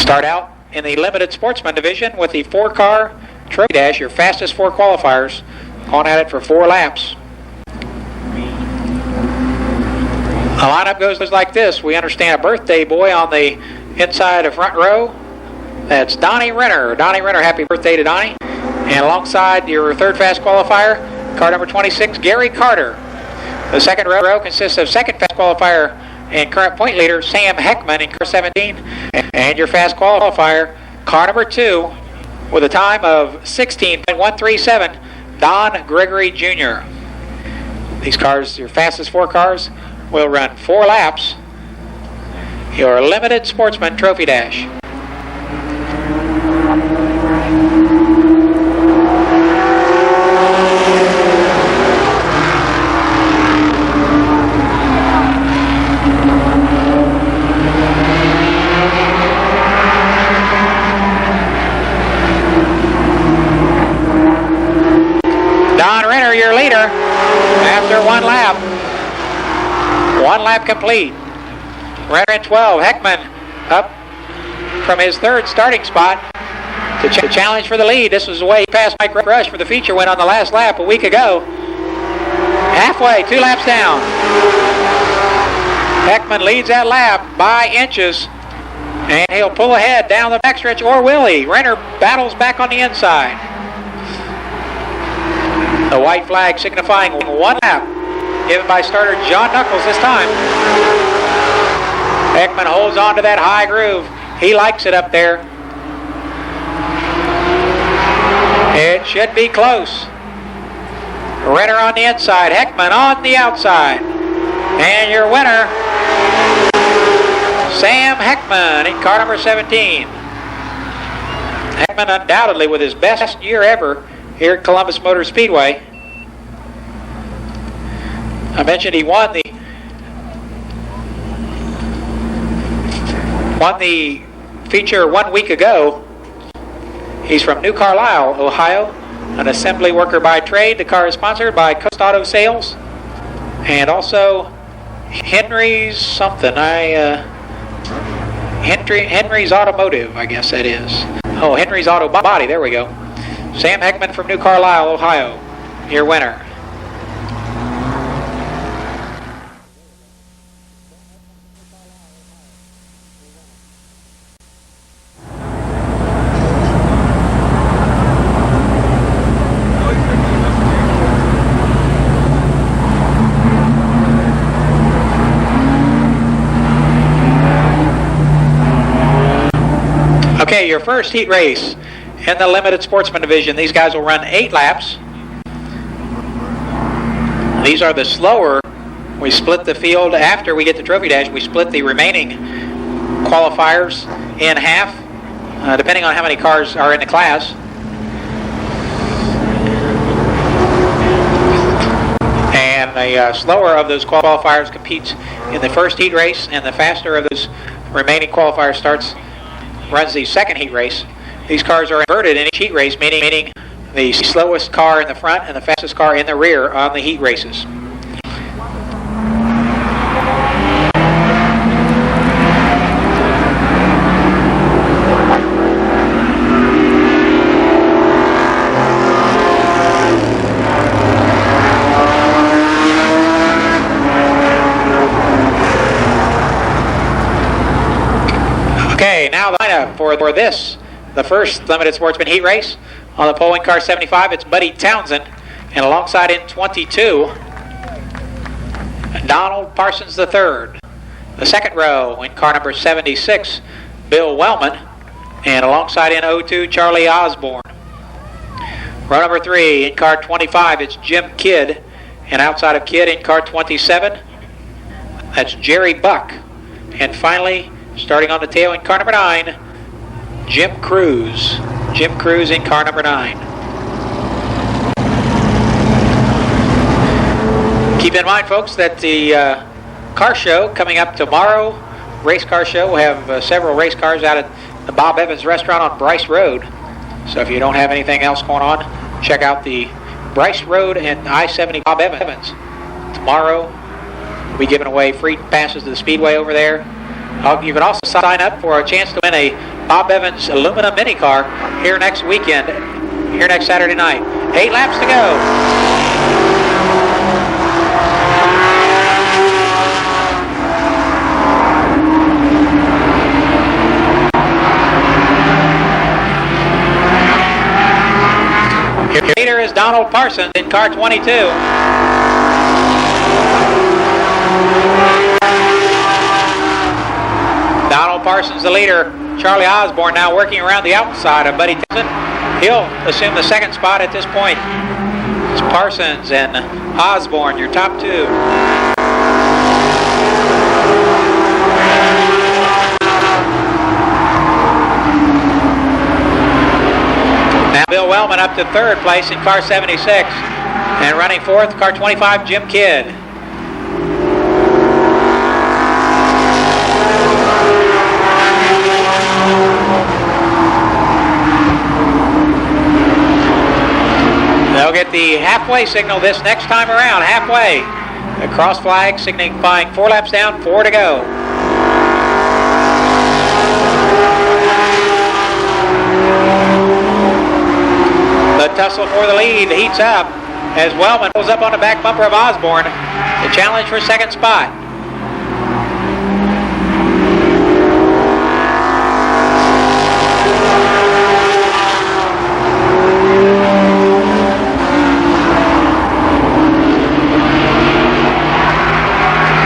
Start out in the limited sportsman division with the 4-car trophy dash, your fastest 4 qualifiers, on at it for 4 laps. The lineup goes like this. We understand a birthday boy on the inside of front row. That's Donnie Renner. Donnie Renner, happy birthday to Donnie. And alongside your 3rd fast qualifier, car number 26, Gary Carter. The second row consists of 2nd fast qualifier and current point leader, Sam Heckman in car 17. And your fast qualifier, car number 2, with a time of 16.137, Don Gregory Jr. These cars, your fastest 4 cars, will run 4 laps. Your limited sportsman trophy dash. Don Renner, your leader, after 1 lap. 1 lap complete. Renner in 12. Heckman up from his 3rd starting spot to challenge for the lead. This was the way he passed Mike Rush for the feature win on the last lap a week ago. Halfway, 2 laps down. Heckman leads that lap by inches, and he'll pull ahead down the backstretch, or will he? Renner battles back on the inside. The white flag signifying 1 lap, given by starter John Knuckles this time. Heckman holds on to that high groove. He likes it up there. It should be close. Renner on the inside, Heckman on the outside. And your winner, Sam Heckman in car number 17. Heckman undoubtedly with his best year ever here at Columbus Motor Speedway. I mentioned he won the feature 1 week ago. He's from New Carlisle, Ohio, an assembly worker by trade. The car is sponsored by Coast Auto Sales and also Henry's something. Henry's Automotive, I guess that is. Oh, Henry's Auto Body. There we go. Sam Heckman from New Carlisle, Ohio, your winner. Okay, your first heat race in the limited sportsman division. These guys will run 8 laps. These are the slower. We split the field after we get the trophy dash. We split the remaining qualifiers in half, depending on how many cars are in the class. And the slower of those qualifiers competes in the first heat race, and the faster of those remaining qualifiers runs the second heat race. These cars are inverted in each heat race, meaning the slowest car in the front and the fastest car in the rear on the heat races. Okay, now the lineup for this, the first limited sportsman heat race. On the pole in car 75, it's Buddy Townsend, and alongside in 22, Donald Parsons III. The second row in car number 76, Bill Wellman, and alongside in 02, Charlie Osborne. Row number 3 in car 25, it's Jim Kidd, and outside of Kidd in car 27, that's Jerry Buck. And finally, starting on the tail in car number 9, Jim Cruz. Jim Cruz in car number 9. Keep in mind, folks, that the car show coming up tomorrow, race car show, we'll have several race cars out at the Bob Evans restaurant on Bryce Road. So if you don't have anything else going on, check out the Bryce Road and I-70 Bob Evans. Tomorrow, we'll be giving away free passes to the Speedway over there. You can also sign up for a chance to win a Bob Evans aluminum mini car here next weekend, here next Saturday night. 8 laps to go. Your leader is Donald Parsons in car 22. Donald Parsons the leader. Charlie Osborne now working around the outside of Buddy Townsend. He'll assume the second spot at this point. It's Parsons and Osborne, your top two. Now Bill Wellman up to third place in car 76. And running fourth, car 25, Jim Kidd. They'll get the halfway signal this next time around, halfway. The cross flag signifying 4 laps down, 4 to go. The tussle for the lead heats up as Wellman pulls up on the back bumper of Osborne. The challenge for second spot.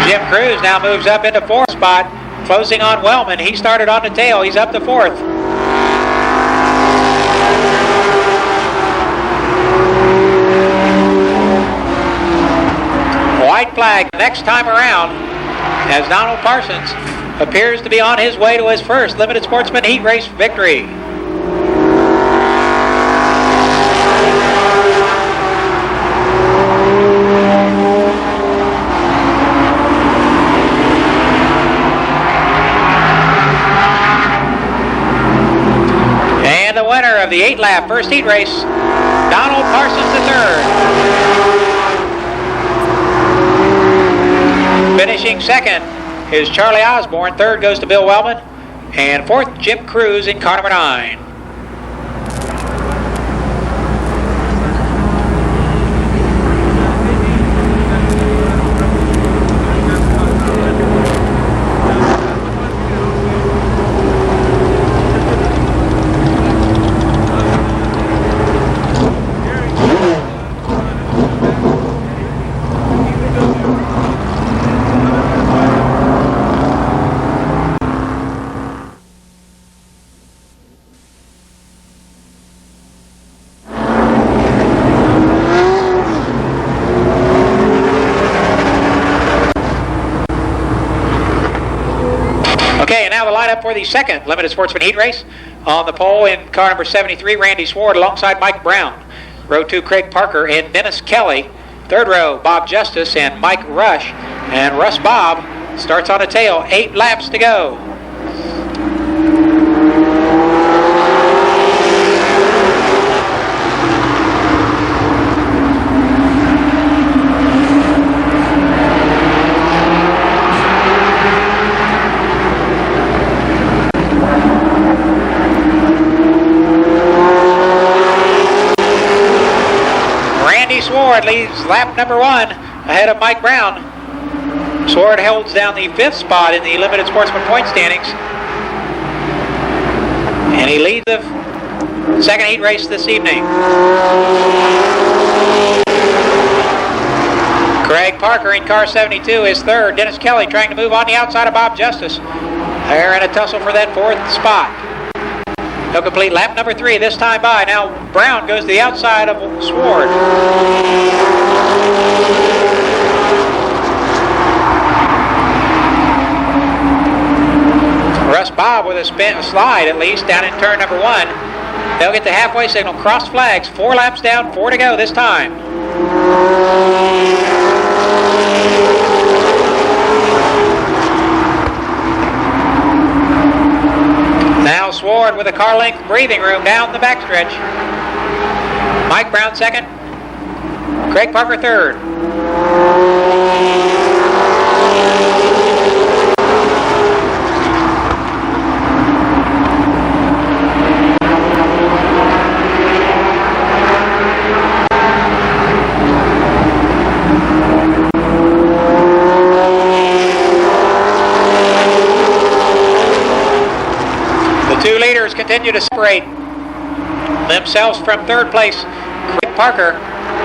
Jim Cruz now moves up into fourth spot, closing on Wellman. He started on the tail. He's up to fourth. White flag next time around as Donald Parsons appears to be on his way to his first Limited Sportsman Heat Race victory. And the winner of the 8-lap first heat race, Donald Parsons III. Finishing second is Charlie Osborne. Third goes to Bill Wellman. And fourth, Jim Cruz in car number 9. For the second Limited Sportsman Heat Race. On the pole in car number 73, Randy Sward alongside Mike Brown. Row 2, Craig Parker and Dennis Kelly. Third row, Bob Justice and Mike Rush. And Russ Bob starts on the tail. 8 laps to go. Sward leads lap number 1 ahead of Mike Brown. Sward holds down the 5th spot in the Limited Sportsman point standings. And he leads the second heat race this evening. Craig Parker in car 72 is third. Dennis Kelly trying to move on the outside of Bob Justice. They're in a tussle for that 4th spot. He'll complete lap number 3 this time by. Now Brown goes to the outside of Sward. Russ Bob with a slide at least down in turn number 1. They'll get the halfway signal. Cross flags. 4 laps down, 4 to go this time. Now Sward with a car length breathing room down the backstretch. Mike Brown second. Craig Parker third. continue to separate themselves from third place. Craig Parker.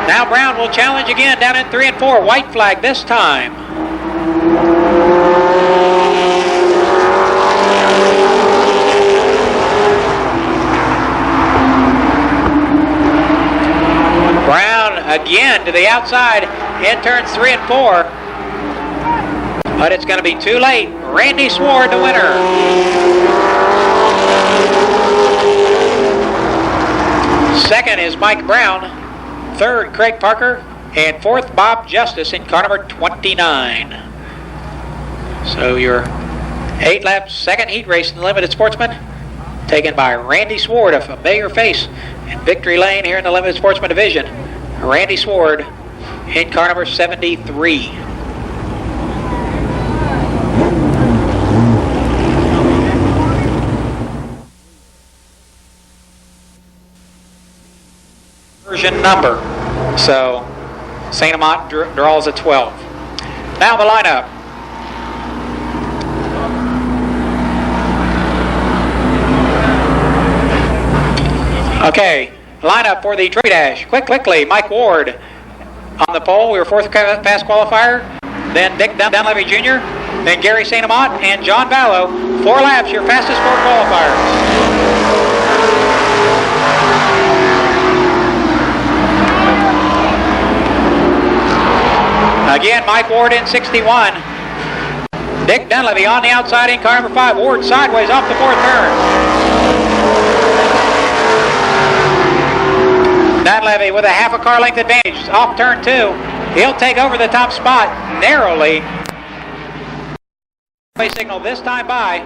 Now Brown will challenge again down in 3 and 4. White flag this time. Brown again to the outside in turns 3 and 4. But it's going to be too late. Randy Sward, the winner. Second is Mike Brown. Third, Craig Parker. And fourth, Bob Justice in car number 29. So your 8-lap second heat race in the Limited Sportsman, taken by Randy Sward, a familiar face in victory lane here in the Limited Sportsman division. Randy Sward in car number 73. Version number. So St. Amant draws a 12. Now the lineup. Okay, lineup for the Trophy Dash. Quickly, Mike Ward on the pole. We were fourth pass qualifier. Then Dick Dunleavy Jr., then Gary St. Amant, and John Vallow. 4 laps, your fastest 4 qualifiers. Again, Mike Ward in 61. Dick Dunleavy on the outside in car number 5. Ward sideways off the 4th turn. Dunleavy with a half a car length advantage off turn 2. He'll take over the top spot narrowly. Signal this time by.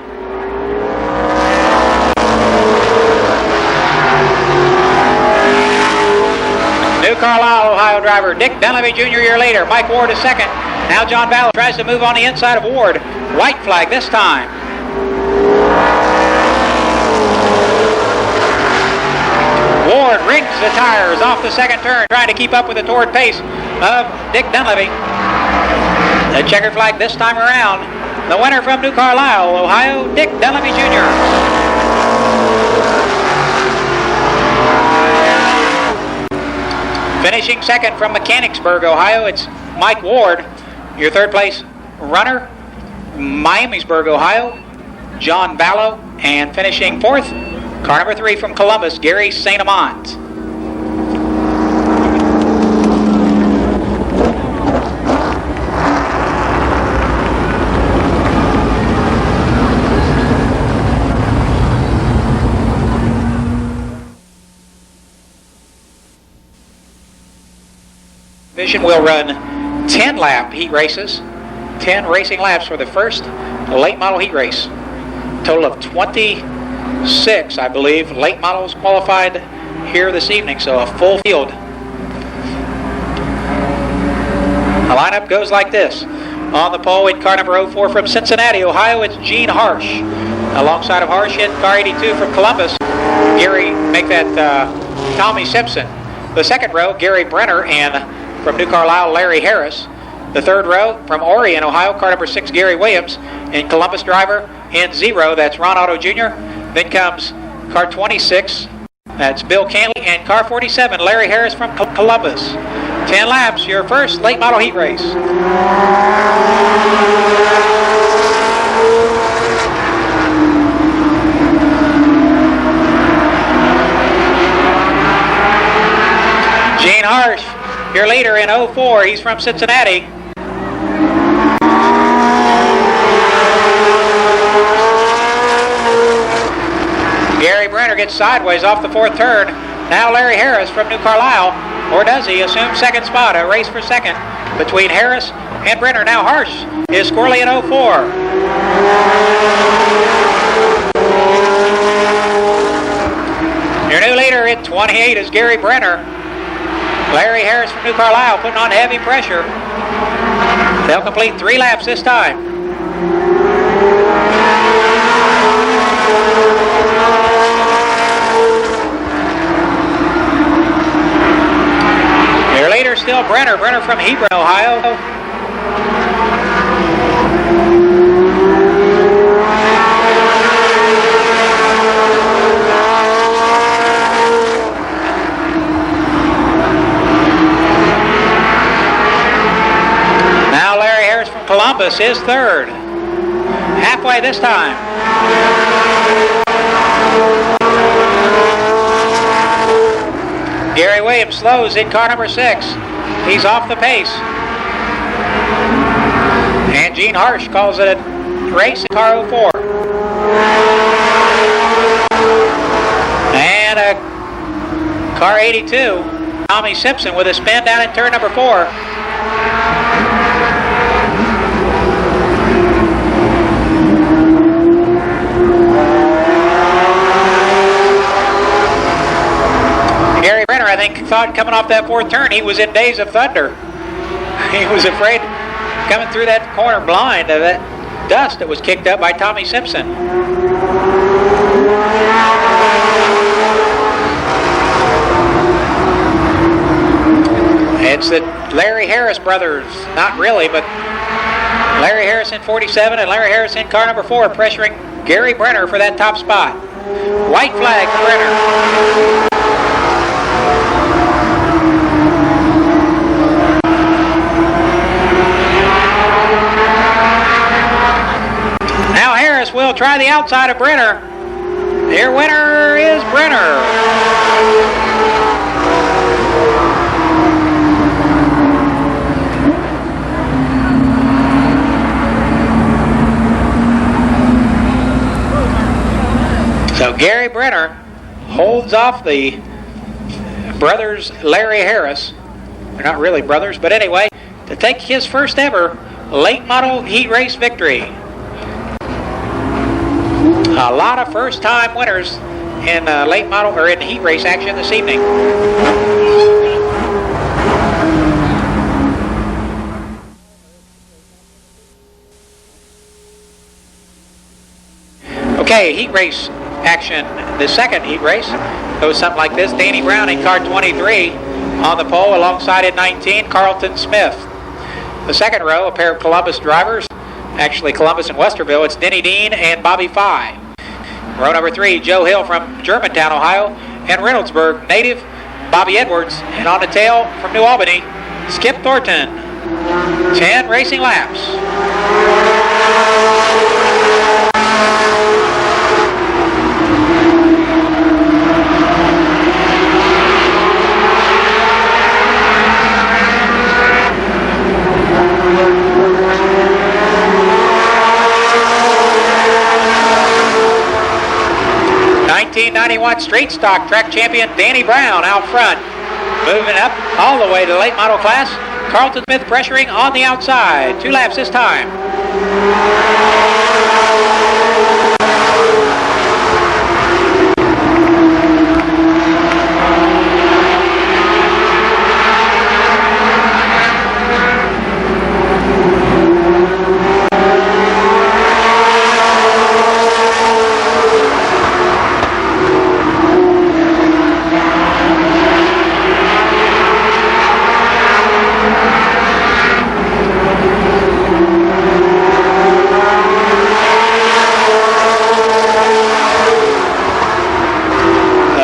New Carlisle, Ohio driver Dick Dunleavy Jr. your leader. Mike Ward is second. Now John Vallow tries to move on the inside of Ward. White flag this time. Ward rings the tires off the second turn, trying to keep up with the torrid pace of Dick Dunleavy. The checkered flag this time around. The winner from New Carlisle, Ohio, Dick Dunleavy Jr. Finishing second from Mechanicsburg, Ohio, it's Mike Ward. Your third place runner, Miamisburg, Ohio, John Vallow. And finishing fourth, car number 3 from Columbus, Gary St. Amant. Division will run 10 lap heat races, 10 racing laps for the first late model heat race. Total of 26, I believe, late models qualified here this evening, so a full field. The lineup goes like this. On the pole in car number 04 from Cincinnati, Ohio, it's Gene Harsh. Alongside of Harsh in car 82 from Columbus, Gary, make that Tommy Simpson. The second row, Gary Brenner, and from New Carlisle, Larry Harris. The third row from Orion, Ohio, car number 6, Gary Williams. And Columbus driver in 0, that's Ron Otto Jr. Then comes car 26, that's Bill Canley. And car 47, Larry Harris from Columbus. 10 laps, your first late model heat race. Gene Harsh, your leader in 04, he's from Cincinnati. Gary Brenner gets sideways off the 4th turn. Now Larry Harris from New Carlisle, or does he assume second spot? A race for second between Harris and Brenner. Now Harsh is squarely in 04. Your new leader in 28 is Gary Brenner. Larry Harris from New Carlisle putting on heavy pressure. They'll complete 3 laps this time. Your leader still Brenner from Hebron, Ohio. Columbus is third. Halfway this time. Gary Williams slows in car number 6. He's off the pace. And Gene Harsh calls it a race in car 04. And a car 82, Tommy Simpson with a spin down in turn number 4. Gary Brenner, I think, thought coming off that 4th turn he was in days of thunder. He was afraid coming through that corner blind of that dust that was kicked up by Tommy Simpson. It's the Larry Harris brothers, not really, but Larry Harris in 47 and Larry Harris in car number 4 pressuring Gary Brenner for that top spot. White flag for Brenner. Now Harris will try the outside of Brenner. Your winner is Brenner. So Gary Brenner holds off the brothers Larry Harris. They're not really brothers, but anyway, to take his first ever late model heat race victory. A lot of first-time winners in late model or in heat race action this evening. Okay, heat race action. The second heat race goes something like this. Danny Brown in car 23 on the pole alongside in 19, Carlton Smith. The second row, a pair of Columbus drivers. Actually, Columbus and Westerville. It's Denny Dean and Bobby Fye. Row number 3, Joe Hill from Germantown, Ohio, and Reynoldsburg native Bobby Edwards. And on the tail from New Albany, Skip Thornton. 10 racing laps. '91 Street Stock Track Champion Danny Brown out front. Moving up all the way to the late model class. Carlton Smith pressuring on the outside. 2 laps this time.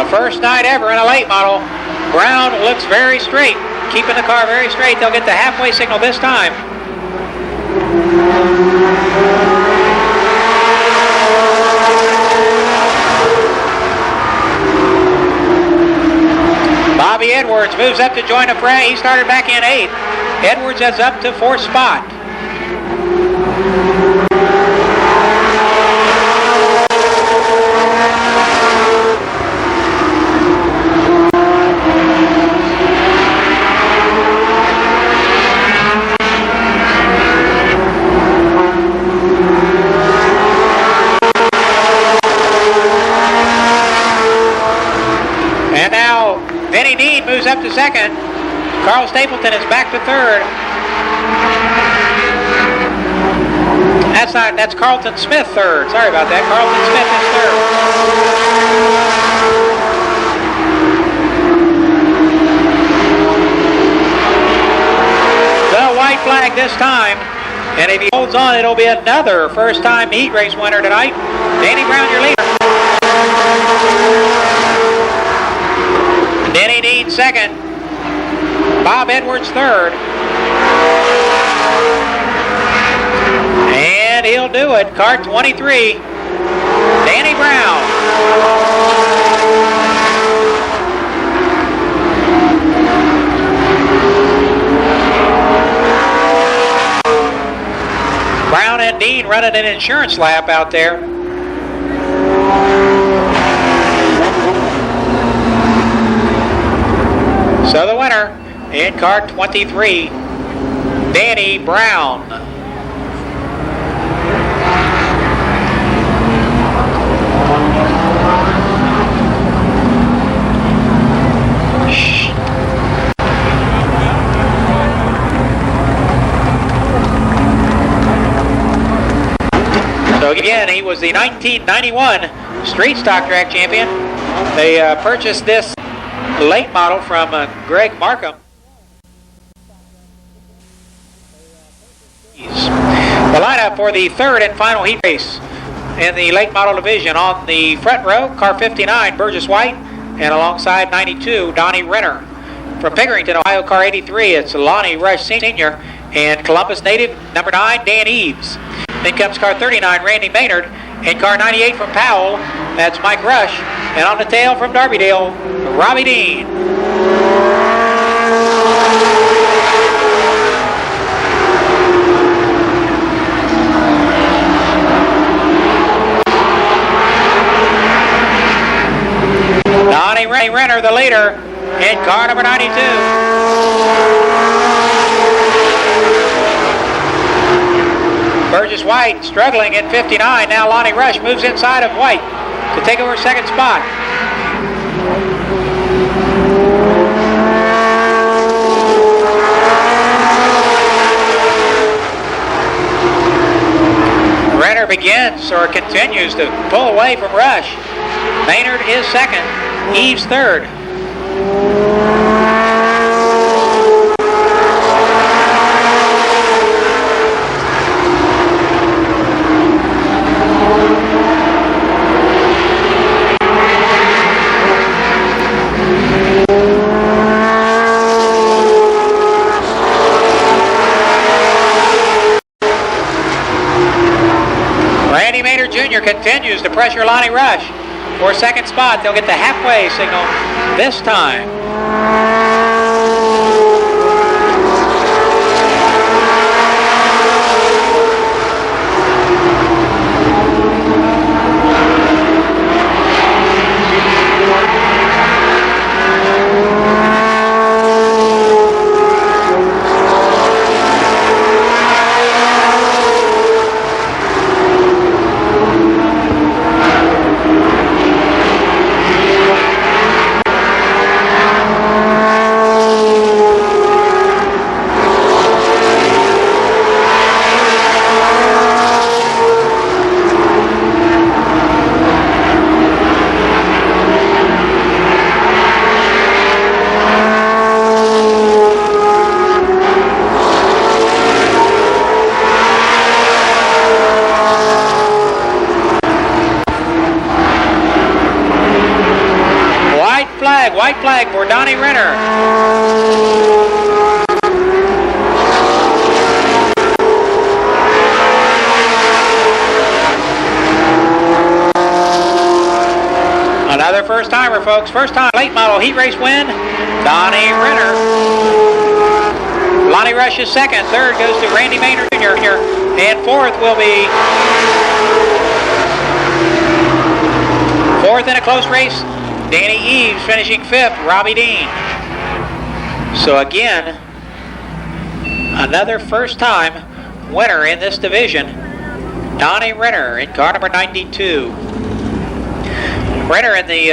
First night ever in a late model. Brown looks very straight, keeping the car very straight. They'll get the halfway signal this time. Bobby Edwards moves up to join the fray. He started back in 8th. Edwards heads up to 4th spot. Denny Dean moves up to 2nd. Carl Stapleton is back to 3rd. That's Carlton Smith 3rd. Sorry about that. Carlton Smith is 3rd. The white flag this time. And if he holds on, it'll be another first-time heat race winner tonight. Danny Brown, your leader. Denny Dean 2nd. Bob Edwards 3rd. And he'll do it. Car 23, Danny Brown. Brown and Dean running an insurance lap out there. So the winner in car 23, Danny Brown. So again, he was the 1991 Street Stock Track champion. They purchased this late model from Greg Markham. The lineup for the third and final heat race in the late model division: on the front row, car 59, Burgess White, and alongside 92, Donnie Renner. From Pennington, Ohio, car 83, it's Lonnie Rush Sr. and Columbus native number 9, Dan Eves. Then comes car 39, Randy Maynard, and car 98 from Powell, that's Mike Rush. And on the tail from Darbydale, Robbie Dean. Donnie Renner, the leader, in car number 92. Burgess White struggling in 59. Now Lonnie Rush moves inside of White to take over second spot. Renner begins or continues to pull away from Rush. Maynard is second, Eves third. Randy Maynard Jr. continues to pressure Lonnie Rush for second spot. They'll get the halfway signal this time. White flag for Donnie Renner. Another first timer, folks. First time late model heat race win, Donnie Renner. Lonnie Rush is second. Third goes to Randy Maynard Jr. And fourth will be fourth in a close race, Danny Eves. Finishing fifth, Robbie Dean. So again, another first time winner in this division, Donnie Renner in car number 92. Renner in the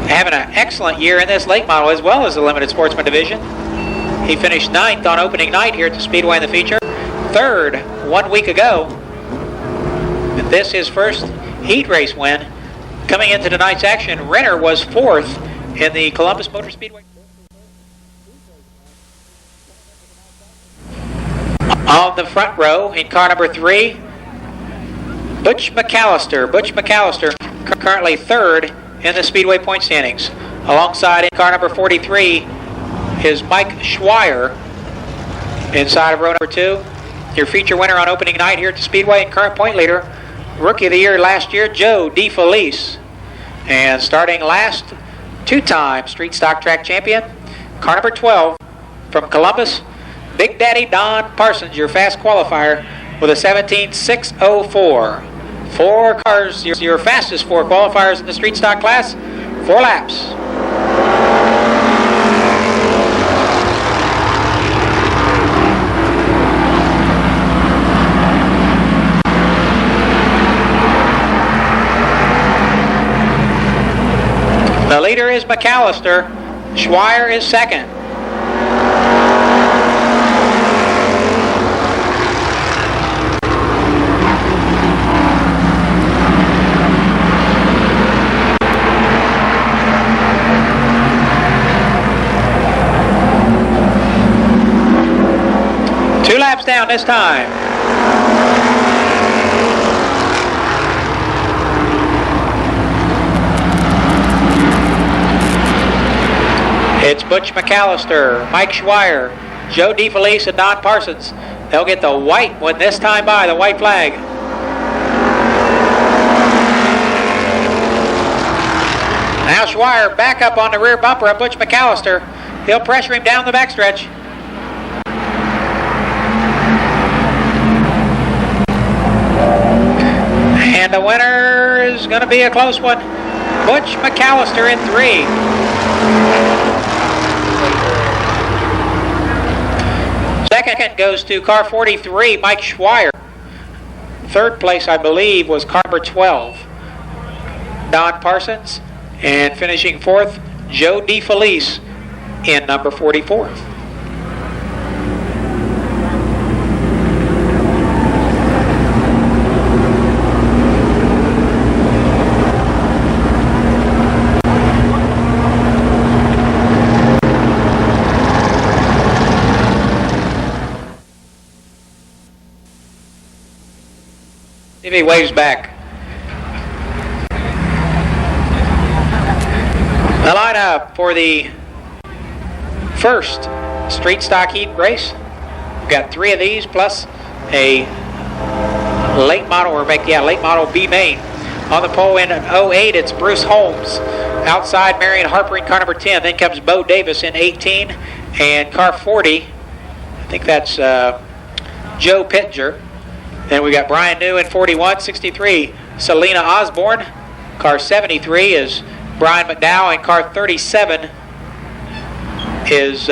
having an excellent year in this late model as well as the limited sportsman division. He finished ninth on opening night here at the Speedway in the feature. Third 1 week ago. And this his first heat race win. Coming into tonight's action, Renner was fourth in the Columbus Motor Speedway. On the front row in car number 3, Butch McAllister. Butch McAllister currently third in the Speedway point standings. Alongside in car number 43 is Mike Schweier inside of row number 2. Your feature winner on opening night here at the Speedway and current point leader, Rookie of the Year last year, Joe DeFelice. And starting last, two-time street stock track champion, car number 12 from Columbus, Big Daddy Don Parsons, your fast qualifier with a 17.604. 4 cars, your fastest 4 qualifiers in the street stock class, 4 laps. The leader is McAllister. Schweier is second. Two laps down this time. It's Butch McAllister, Mike Schweier, Joe DeFelice, and Don Parsons. They'll get the white one this time by, the white flag. Now Schweier back up on the rear bumper of Butch McAllister. He'll pressure him down the backstretch. And the winner is going to be a close one. Butch McAllister in 3. Second goes to car 43, Mike Schweier. Third place, I believe, was car number 12, Don Parsons. And finishing fourth, Joe DeFelice in number 44. If he waves back. The lineup for the first street stock heat race. We've got 3 of these plus a late model, late model B main. On the pole in 08, it's Bruce Holmes. Outside, Marion Harper in car number 10. Then comes Bo Davis in 18. And car 40, I think that's Joe Pitger. Then we got Brian New in 41, 63, Selena Osborne. Car 73 is Brian McDowell, and car 37 is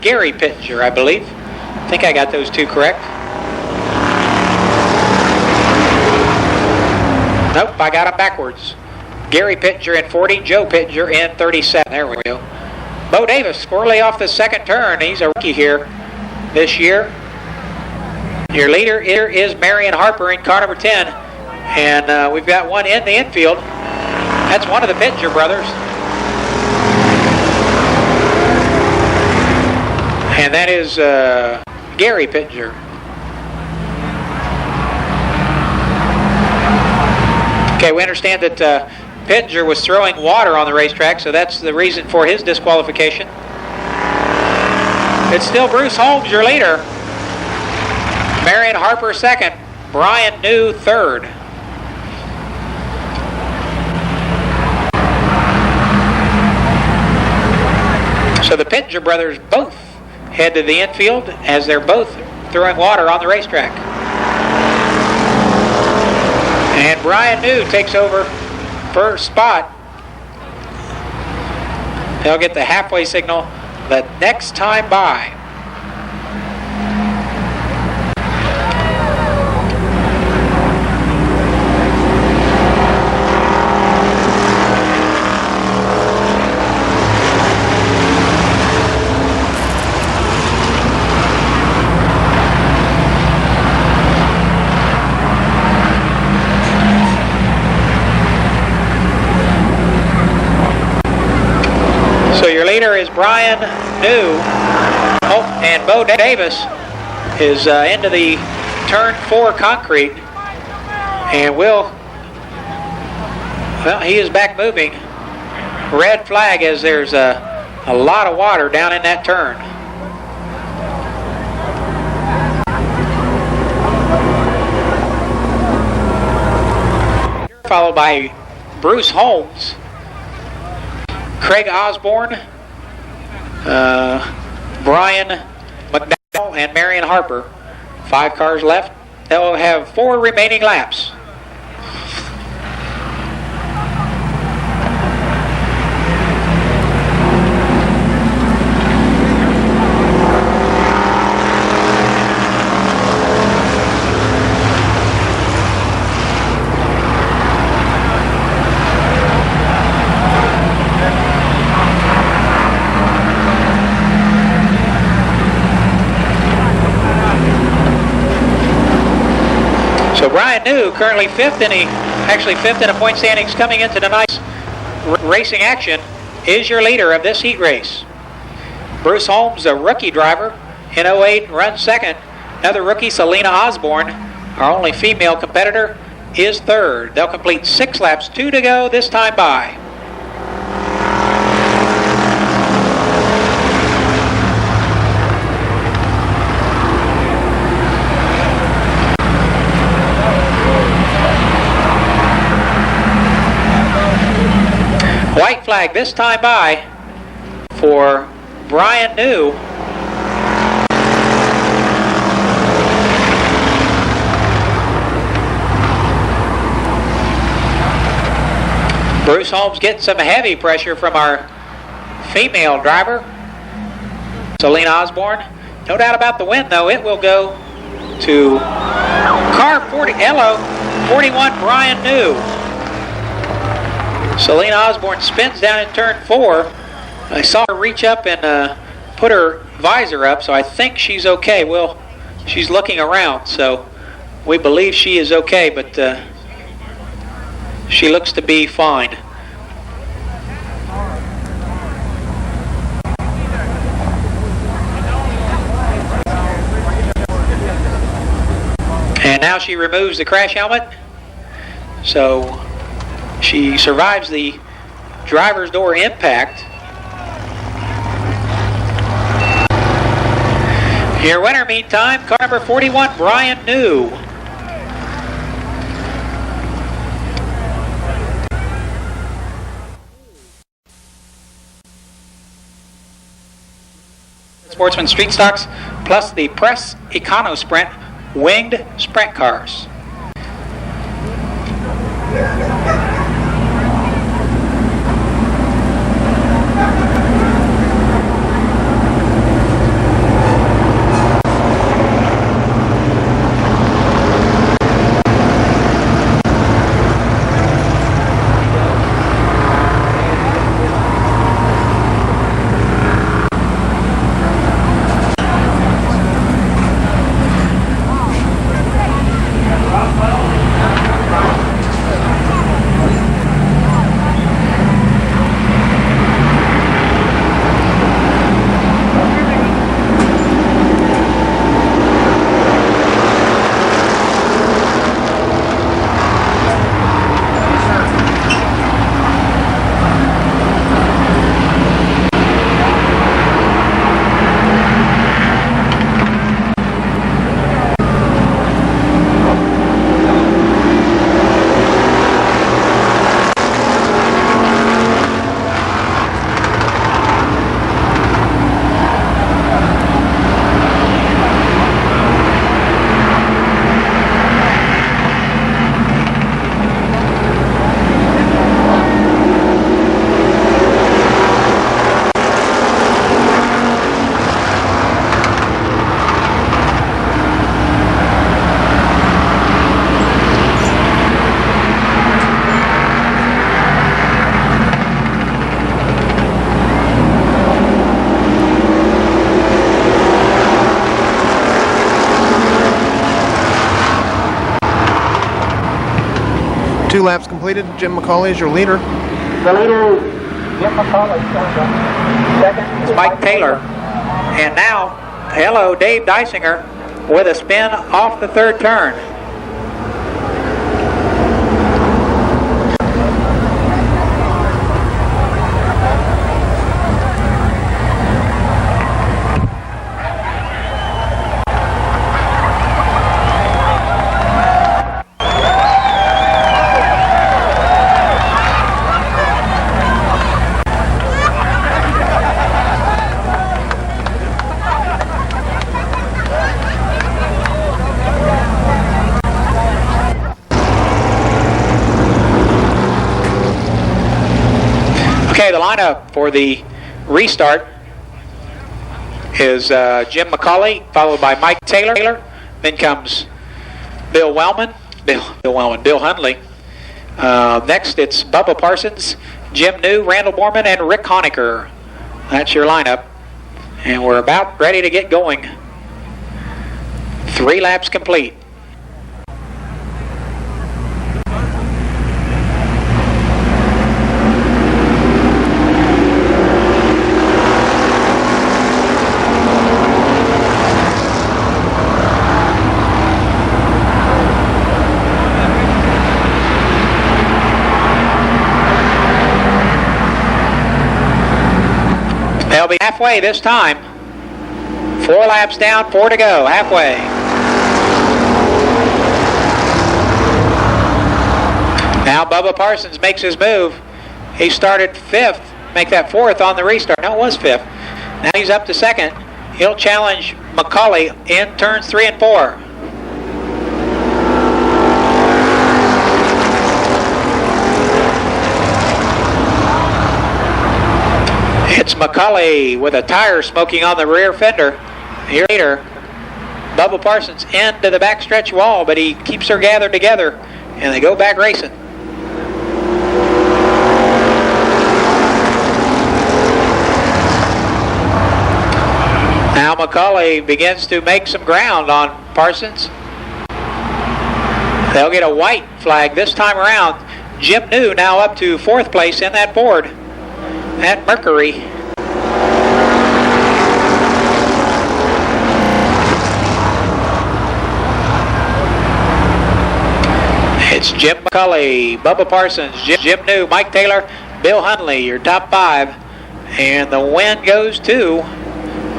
Gary Pittenger, I believe. I think I got those 2 correct. Nope, I got them backwards. Gary Pittenger in 40, Joe Pittenger in 37. There we go. Bo Davis squirrely off the second turn. He's a rookie here this year. Your leader here is Marion Harper in car number 10. And we've got one in the infield. That's one of the Pittenger brothers. And that is Gary Pittenger. Okay, we understand that Pittenger was throwing water on the racetrack, so that's the reason for his disqualification. It's still Bruce Holmes, your leader. Marion Harper second, Brian New third. So the Pittenger brothers both head to the infield as they're both throwing water on the racetrack. And Brian New takes over first spot. He'll get the halfway signal the next time by. So your leader is Brian New. Oh, and Bo Davis is into the turn 4 concrete. And he is back moving. Red flag as there's a lot of water down in that turn. followed by Bruce Holmes, Craig Osborne, Brian McDowell, and Marion Harper. 5 cars left. They'll have 4 remaining laps. So Brian New, currently fifth in the point standings coming into tonight's racing action, is your leader of this heat race. Bruce Holmes, a rookie driver in 08, runs second. Another rookie, Selena Osborne, our only female competitor, is third. They'll complete 6 laps, 2 to go this time by. White flag this time by for Brian New. Bruce Holmes getting some heavy pressure from our female driver, Selena Osborne. No doubt about the win, though. It will go to car 40, hello, 41, Brian New. Selena Osborne spins down in turn 4. I saw her reach up and put her visor up, so I think she's okay. Well, she's looking around, so we believe she is okay, but she looks to be fine. And now she removes the crash helmet, so she survives the driver's door impact. Your winner, meantime, car number 41, Brian New. Sportsman Street Stocks plus the Press Econo Sprint winged sprint cars. Two laps completed. Jim McCauley is your leader. The leader, Jim McCauley. Second is Mike Taylor. And now, hello, Dave Dysinger with a spin off the third turn. lineup for the restart is Jim McCauley, followed by Mike Taylor. Then comes Bill Hundley. Next, it's Bubba Parsons, Jim New, Randall Borman, and Rick Honecker. That's your lineup. And we're about ready to get going. 3 laps complete. They'll be halfway this time. 4 laps down, 4 to go, halfway. Now Bubba Parsons makes his move. He started 5th, make that 4th on the restart. No, it was 5th. Now he's up to 2nd. He'll challenge McCauley in turns 3 and 4. It's McCauley with a tire smoking on the rear fender. Here later, Bubba Parsons into the backstretch wall, but he keeps her gathered together, and they go back racing. Now McCauley begins to make some ground on Parsons. They'll get a white flag this time around. Jim New now up to 4th place in that board at Mercury. It's Jim McCauley, Bubba Parsons, Jim New, Mike Taylor, Bill Hundley, your top 5. And the win goes to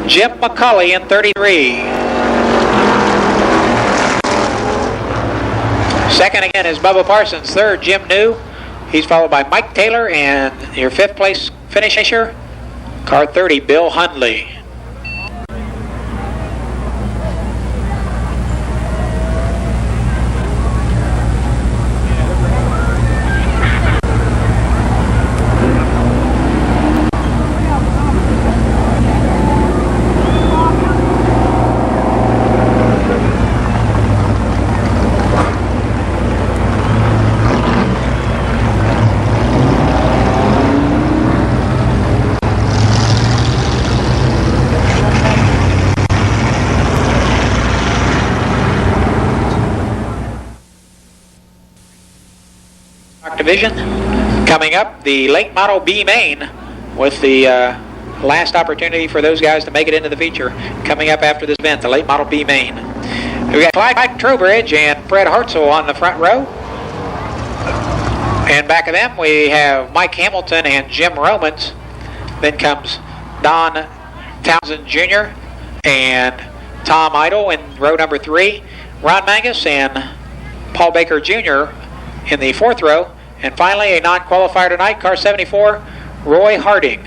Jim McCauley in 33. Second again is Bubba Parsons. Third, Jim New. He's followed by Mike Taylor, and your 5th place finisher, car 30, Bill Hundley. Division. Coming up, the late model B main with the last opportunity for those guys to make it into the feature. Coming up after this event, the late model B main. We got Clyde Trowbridge and Fred Hartzell on the front row. And back of them we have Mike Hamilton and Jim Romans. Then comes Don Townsend Jr. and Tom Idle in row number 3. Ron Mangus and Paul Baker Jr. in the 4th row. And finally, a non-qualifier tonight, car 74, Roy Harding.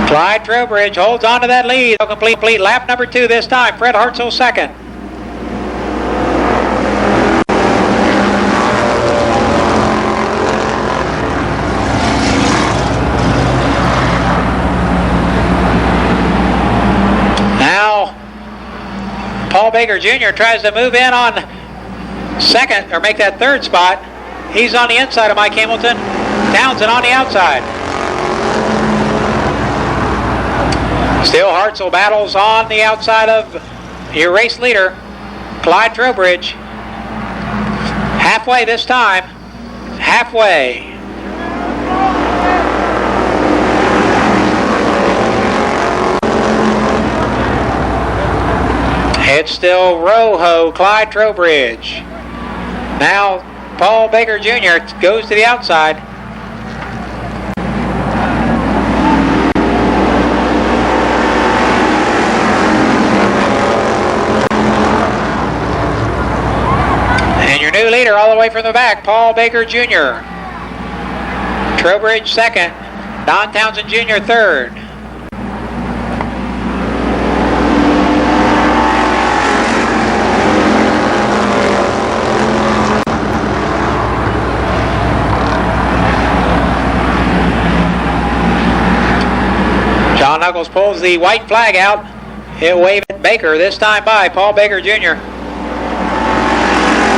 Clyde Trowbridge holds on to that lead. He'll complete lap number 2 this time. Fred Hartzell 2nd. Now, Paul Baker Jr. tries to move in on 2nd, or make that 3rd spot. He's on the inside of Mike Hamilton. Townsend on the outside. Still Hartzell battles on the outside of your race leader, Clyde Trowbridge. Halfway this time. Halfway. It's still Rojo, Clyde Trowbridge. Now Paul Baker Jr. goes to the outside. And your new leader all the way from the back, Paul Baker Jr. Trowbridge second, Don Townsend Jr. third. John Knuckles pulls the white flag out. He'll wave at Baker, this time by Paul Baker Jr.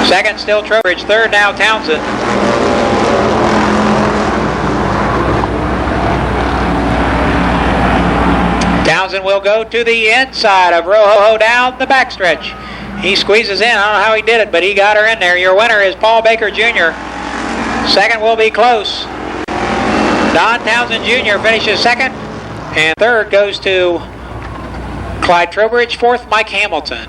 Second still Trowbridge, third now Townsend. Townsend will go to the inside of Rojo down the backstretch. He squeezes in. I don't know how he did it, but he got her in there. Your winner is Paul Baker Jr. Second will be close. Don Townsend Jr. finishes second. And third goes to Clyde Trowbridge. Fourth, Mike Hamilton.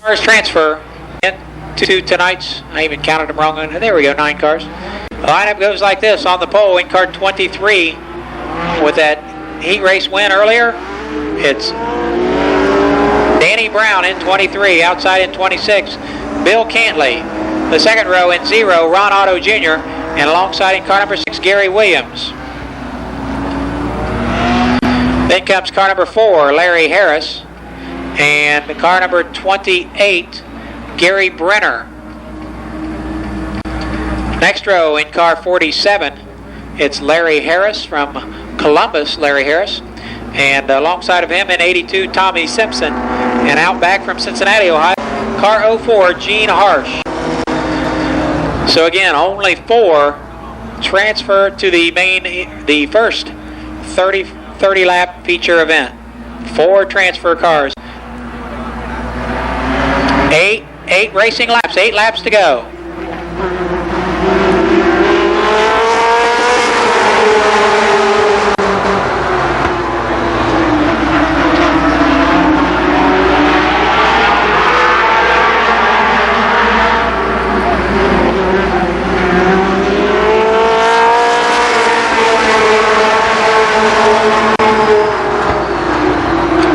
Cars transfer into tonight's, I even counted them wrong, there we go, 9 cars. The lineup goes like this. On the pole in car 23 with that heat race win earlier, it's Danny Brown in 23, outside in 26, Bill Cantley. The second row in 0, Ron Otto Jr., and alongside in car number 6, Gary Williams. Then comes car number 4, Larry Harris. And car number 28, Gary Brenner. Next row in car 47, it's Larry Harris from Columbus, Larry Harris. And alongside of him in 82, Tommy Simpson. And out back from Cincinnati, Ohio, car 04, Gene Harsh. So again, only 4 transfer to the first 30 lap feature event. 4 transfer cars. 8 racing laps, 8 laps to go.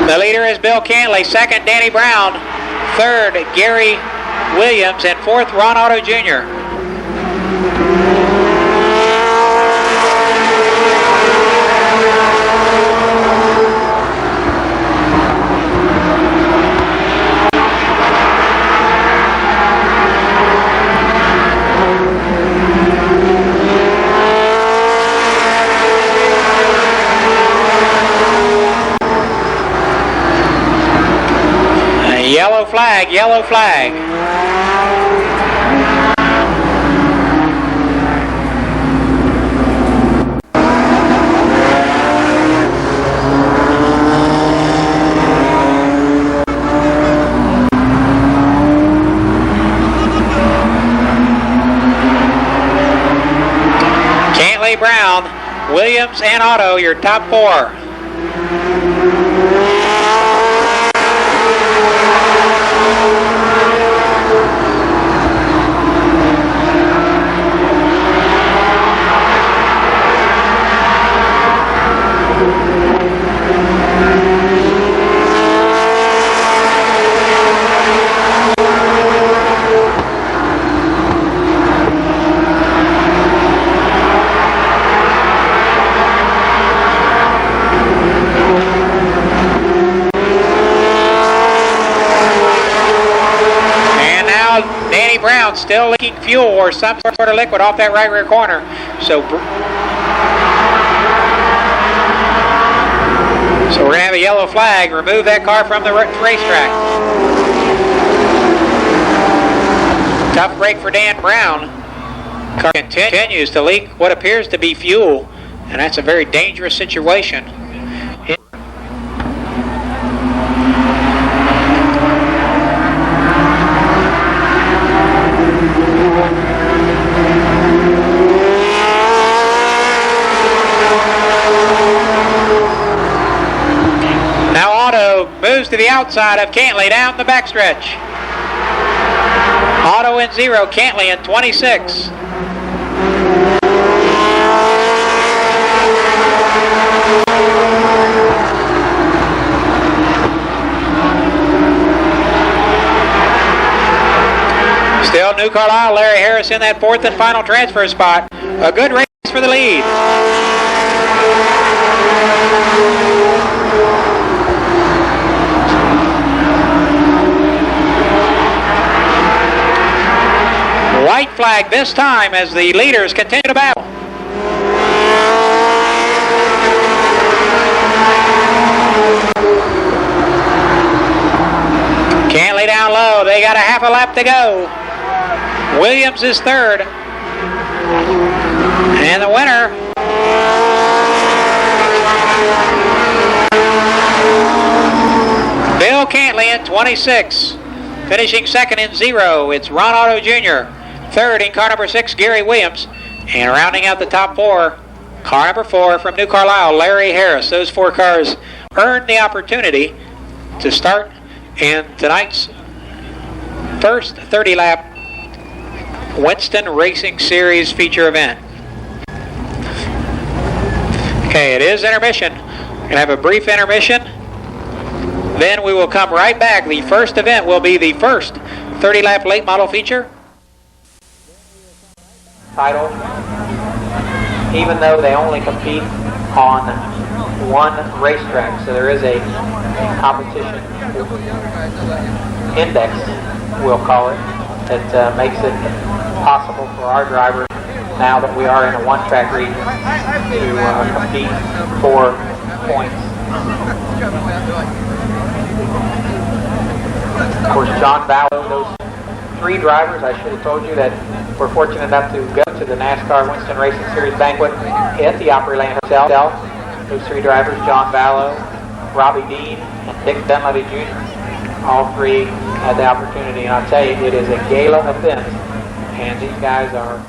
The leader is Bill Cantley, second Danny Brown, third Gary Williams, and fourth Ron Otto Jr. Yellow flag, yellow flag. Cantley, Brown, Williams, and Otto, your top 4. Danny Brown still leaking fuel or some sort of liquid off that right rear corner. So So we're going to have a yellow flag. Remove that car from the racetrack. Tough break for Dan Brown. Car continues to leak what appears to be fuel, and that's a very dangerous situation. Now Otto moves to the outside of Cantley down the backstretch. Otto in 0, Cantley in 26. Still New Carlisle, Larry Harris in that 4th and final transfer spot. A good race for the lead. White flag this time as the leaders continue to battle. Cantley down low. They got a half a lap to go. Williams is 3rd. And the winner, Bill Cantley in 26. Finishing 2nd in 0, it's Ron Otto Jr. 3rd in car number 6, Gary Williams. And rounding out the top 4, car number 4 from New Carlisle, Larry Harris. Those 4 cars earned the opportunity to start in tonight's first 30-lap Winston Racing Series feature event. Okay, it is intermission. We're going to have a brief intermission. Then we will come right back. The first event will be the first 30-lap late model feature. Title, even though they only compete on one racetrack, so there is a competition index, we'll call it, that makes it possible for our drivers, now that we are in a one-track region, to compete for points. Of course, John Vallow, those 3 drivers, I should have told you that we're fortunate enough to go to the NASCAR Winston Racing Series banquet at the Opryland Hotel. Those 3 drivers, John Vallow, Robbie Dean, and Dick Dunleavy Jr., all 3 had the opportunity, and I'll tell you, it is a gala event, and these guys are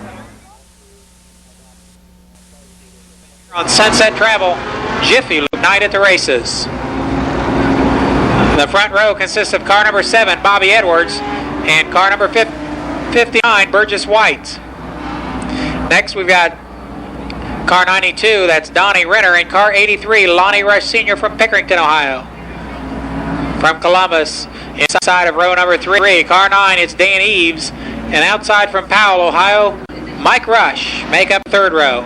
on Sunset Travel, Jiffy Lube night at the races. The front row consists of car number 7, Bobby Edwards, and car number 59, Burgess White. Next we've got car 92, that's Donnie Renner, and car 83, Lonnie Rush Sr. from Pickerington, Ohio. From Columbus, inside of row number 3, car 9, it's Dan Eves, and outside from Powell, Ohio, Mike Rush, make up 3rd row.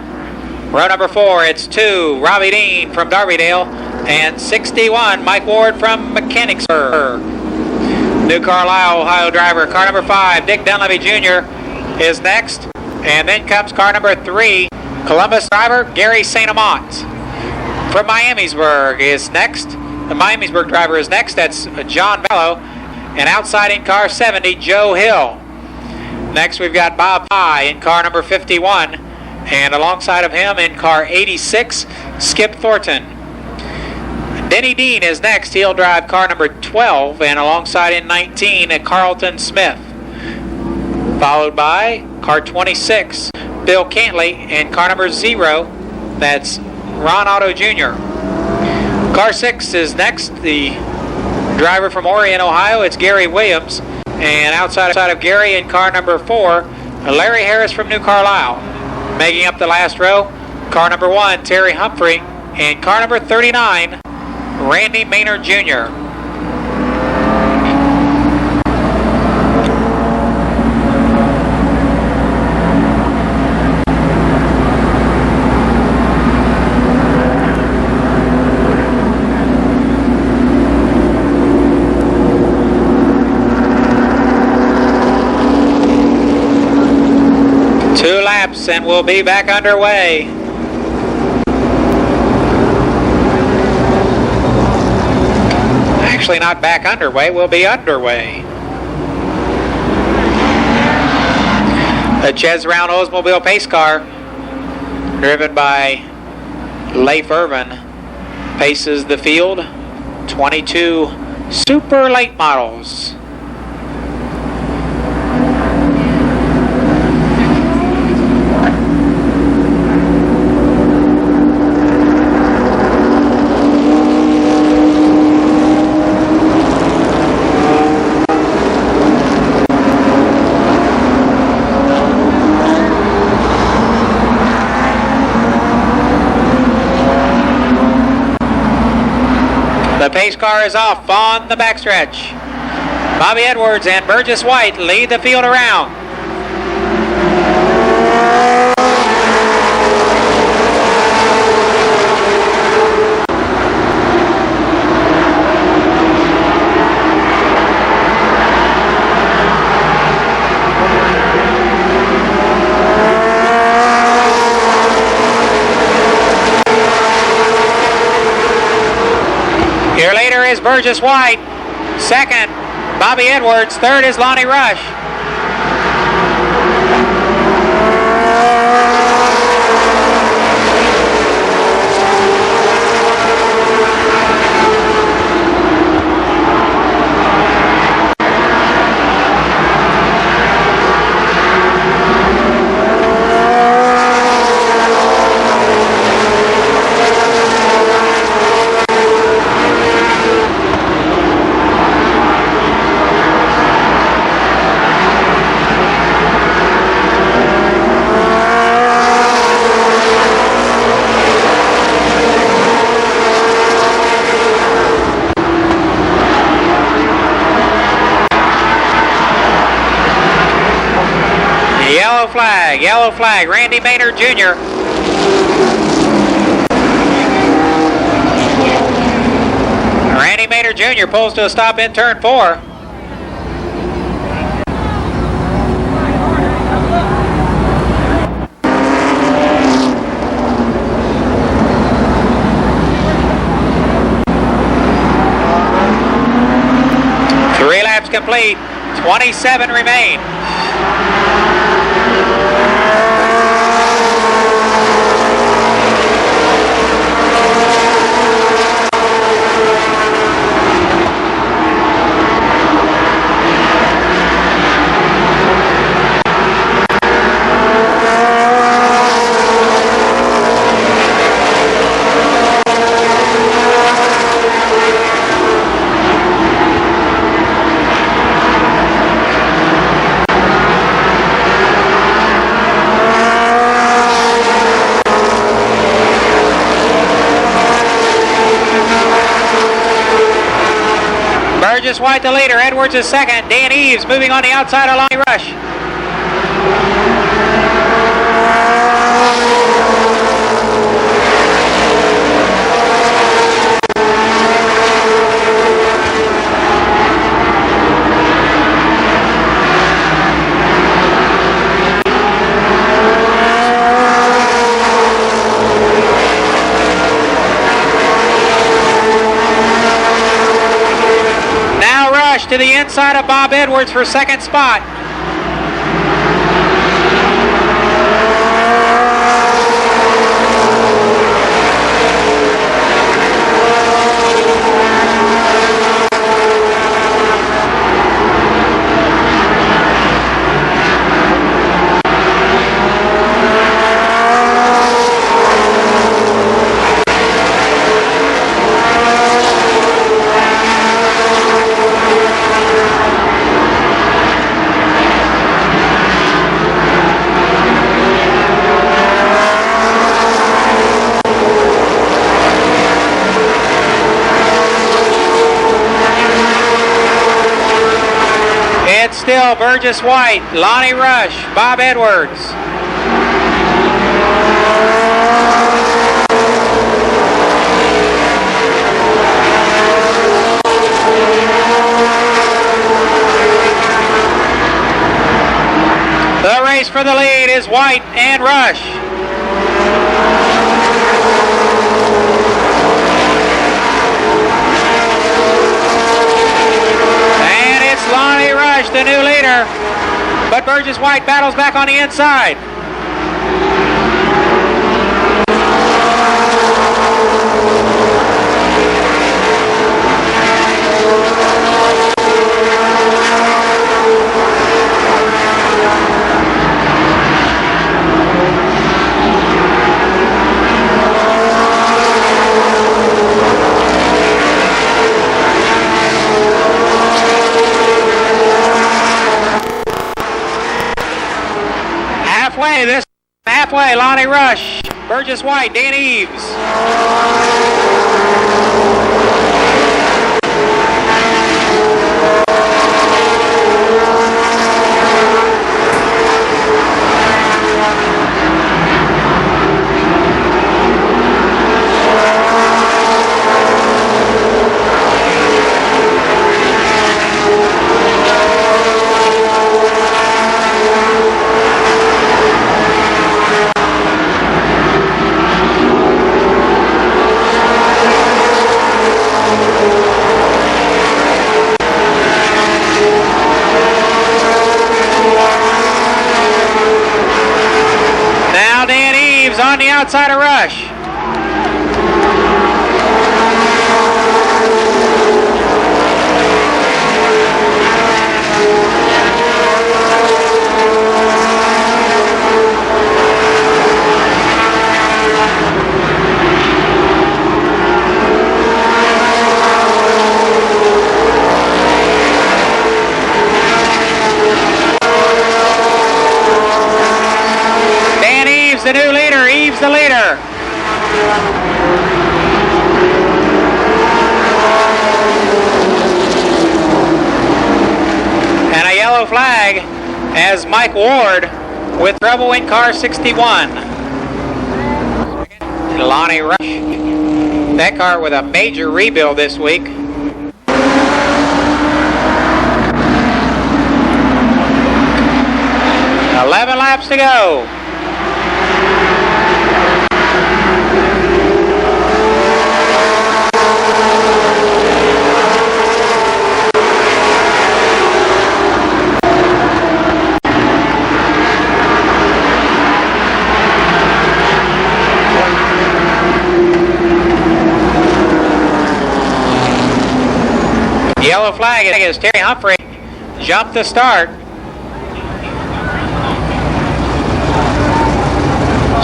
Row number 4, it's 2, Robbie Dean from Darvydale, and 61, Mike Ward from Mechanicsburg. New Carlisle, Ohio driver, car number 5, Dick Dunleavy Jr. is next. And then comes car number 3, Columbus driver, Gary St. Amant. From Miamisburg is next. The Miamisburg driver is next. That's John Vallow. And outside in car 70, Joe Hill. Next we've got Bob Pye in car number 51. And alongside of him in car 86, Skip Thornton. Denny Dean is next. He'll drive car number 12, and alongside in 19, Carlton Smith. Followed by car 26, Bill Cantley, and car number 0, that's Ron Otto Jr. Car 6 is next. The driver from Orion, Ohio, it's Gary Williams. And outside of Gary in car number 4, Larry Harris from New Carlisle. Making up the last row, car number 1, Terry Humphrey, and car number 39, Randy Maynard Jr. Two laps and we'll be back underway. Actually, not back underway, we'll be underway. The Ches Round Oldsmobile pace car, driven by Leif Irvin, paces the field. 22 super late models. The pace car is off on the backstretch. Bobby Edwards and Burgess White lead the field around. Here later is Burgess White. Second, Bobby Edwards. Third is Lonnie Rush. Yellow flag, Randy Maynard Jr. Randy Maynard Jr. pulls to a stop in turn 4. Three laps complete, 27 remain. Burgess White the leader, Edwards is second, Dan Eves moving on the outside of Lonnie Rush. To the inside of Bob Edwards for second spot. It's still Burgess White, Lonnie Rush, Bob Edwards. The race for the lead is White and Rush. leader, but Burgess White battles back on the inside. Halfway, Lonnie Rush, Burgess White, Dan Eves. On the outside of Rush. Dan Eves, the new leader. Eves the leader. And a yellow flag as Mike Ward with trouble in car 61. Lonnie Rush. That car with a major rebuild this week. 11 laps to go. Yellow flag is Terry Humphrey jumped the start.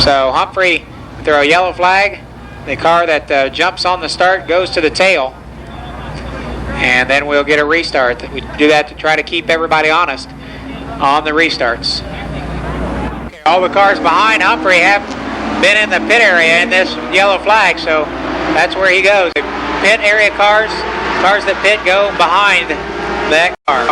So Humphrey throw a yellow flag. The car that jumps on the start goes to the tail. And then we'll get a restart. We do that to try to keep everybody honest on the restarts. All the cars behind Humphrey have been in the pit area in this yellow flag, so that's where he goes. The pit area cars that pit go behind that car.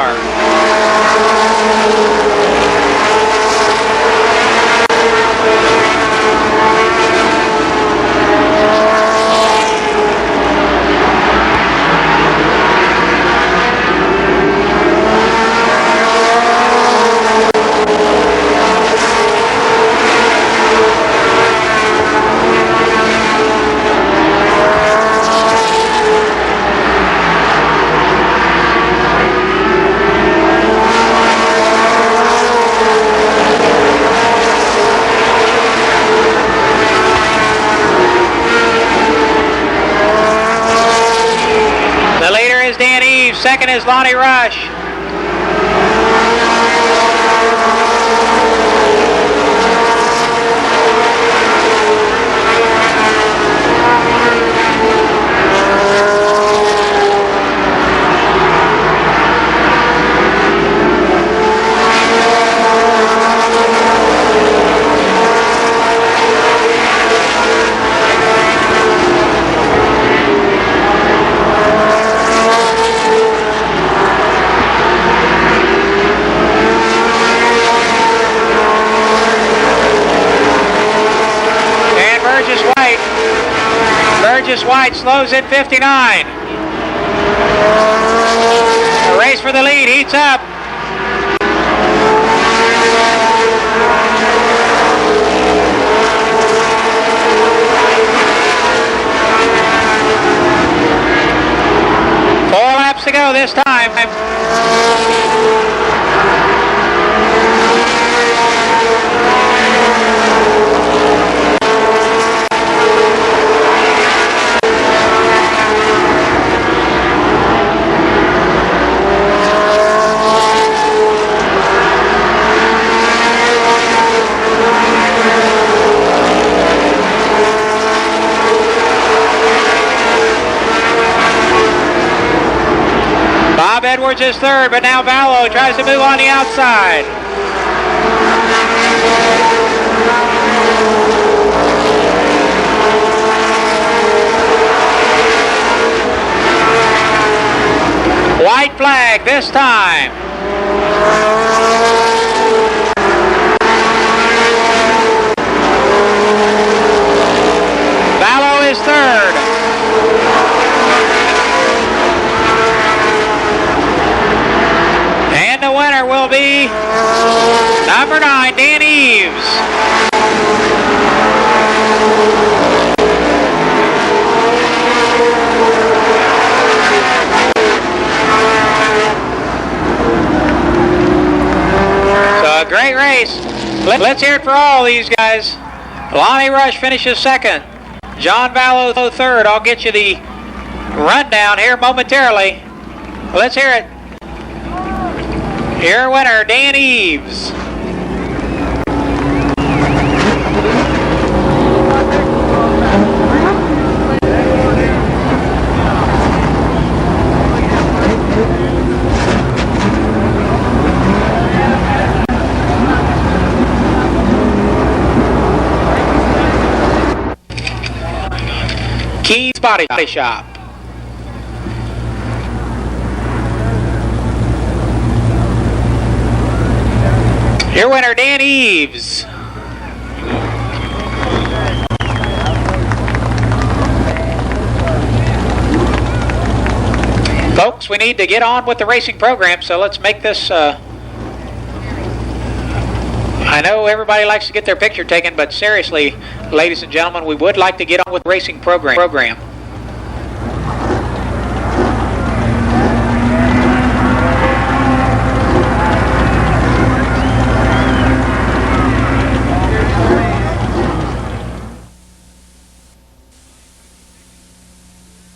Second is Lonnie Rush. Burgess White slows at 59. The race for the lead heats up. Four laps to go. go this time. Bob Edwards is third, but now Vallow tries to move on the outside. White flag this time. Vallow is third. And the winner will be number 9, Dan Eves. So a great race. Let's hear it for all these guys. Lonnie Rush finishes second. John Vallow third. I'll get you the rundown here momentarily. Let's hear it. Your winner, Dan Eves. Keys Body Shop. Your winner, Dan Eves. Folks, we need to get on with the racing program, so let's make this... I know everybody likes to get their picture taken, but seriously, ladies and gentlemen, we would like to get on with the racing program.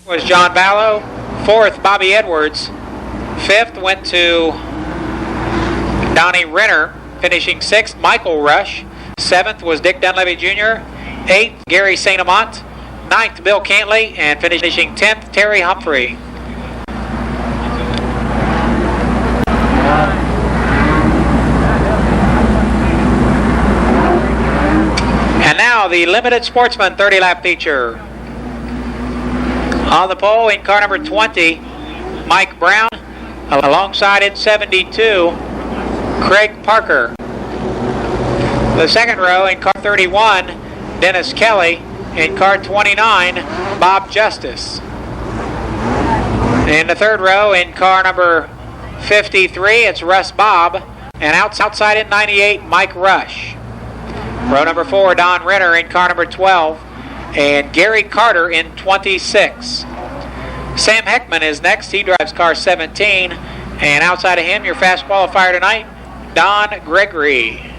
Was John Vallow. Fourth, Bobby Edwards. Fifth went to Donnie Renner, finishing sixth, Michael Rush. Seventh was Dick Dunleavy Jr. Eighth, Gary St. Amant. Ninth, Bill Cantley. And finishing 10th, Terry Humphrey. And now the Limited Sportsman 30-lap feature. On the pole in car number 20, Mike Brown. Alongside in 72, Craig Parker. The second row in car 31, Dennis Kelly. In car 29, Bob Justice. In the third row in car number 53, it's Russ Bobb. And outside in 98, Mike Rush. Row number 4, Don Renner in car number 12. And Gary Carter in 26. Sam Heckman is next. He drives car 17. And outside of him, your fast qualifier tonight, Don Gregory.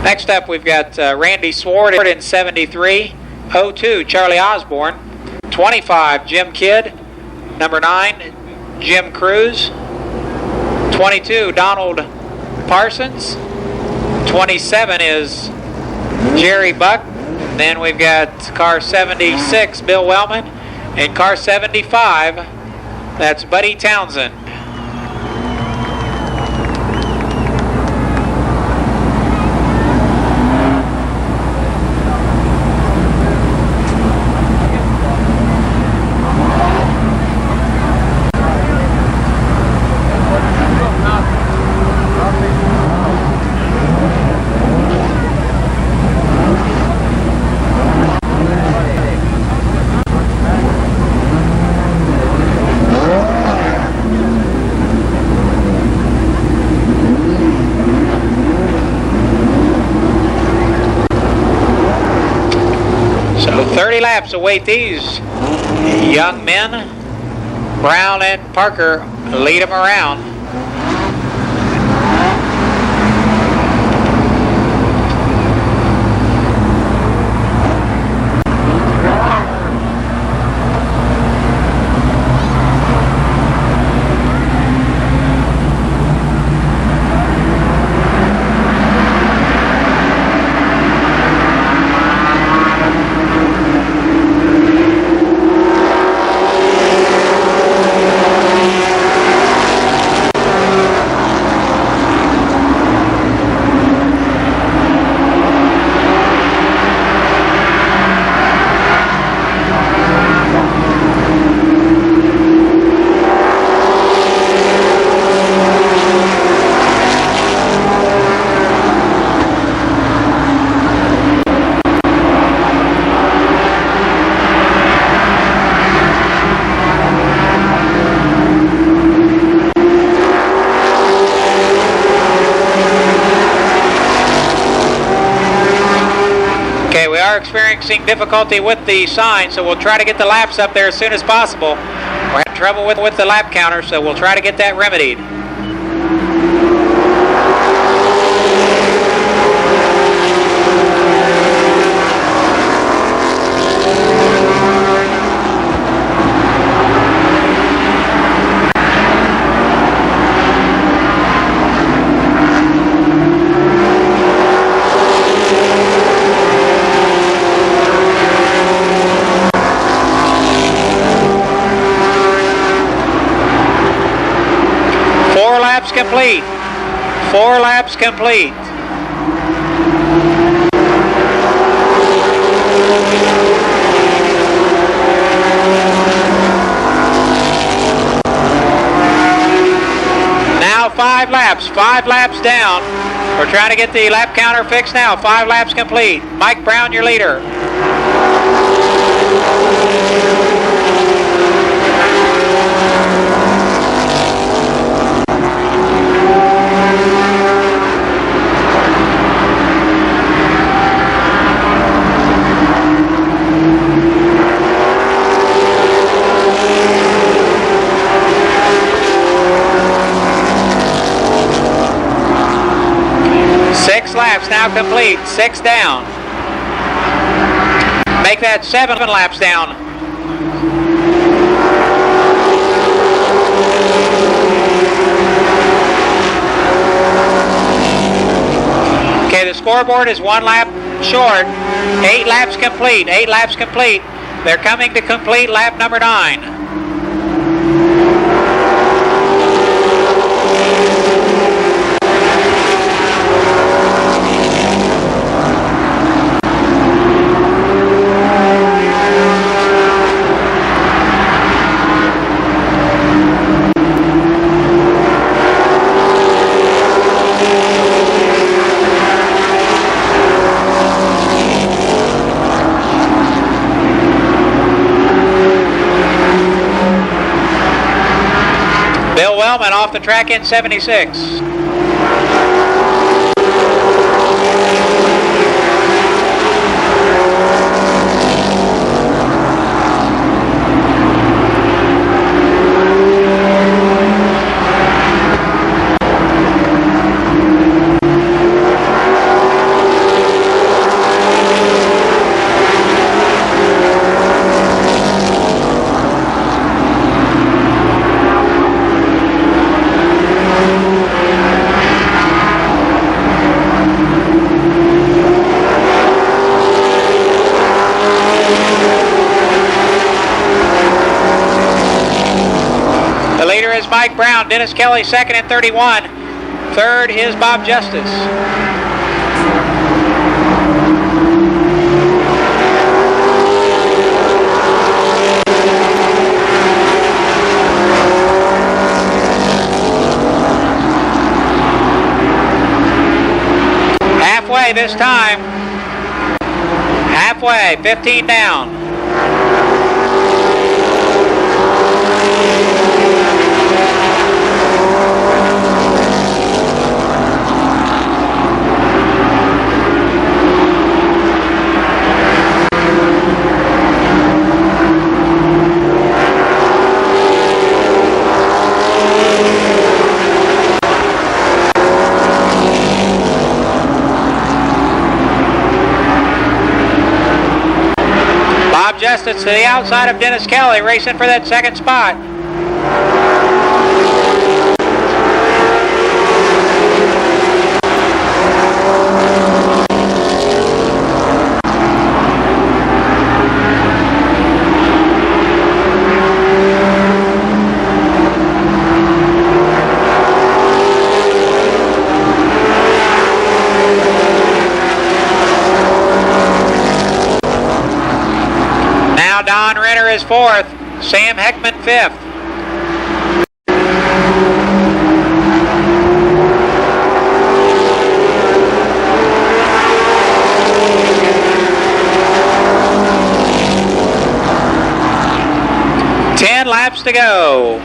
Next up, we've got Randy Swart in 73. 02, Charlie Osborne. 25, Jim Kidd. Number 9, Jim Cruz. 22, Donald Parsons. 27 is Jerry Buck. Then we've got car 76, Bill Wellman. And car 75, that's Buddy Townsend. So 30 laps await these young men. Brown and Parker lead them around. Experiencing difficulty with the sign, so we'll try to get the laps up there as soon as possible. We're having trouble with the lap counter, so we'll try to get that remedied. Complete. 4 laps complete. Now 5 laps. 5 laps down. We're trying to get the lap counter fixed now. 5 laps complete. Mike Brown, your leader. Laps now complete. 6 down. Make that 7 laps down. Okay, the scoreboard is 1 lap short. 8 laps complete. 8 laps complete. They're coming to complete lap number 9. Off the track in 76. Mike Brown, Dennis Kelly second and 31. Third is Bob Justice. Halfway this time. Halfway, 15 down. Justice to the outside of Dennis Kelly, racing for that second spot. Don Renner is fourth, Sam Heckman fifth. Laps to go.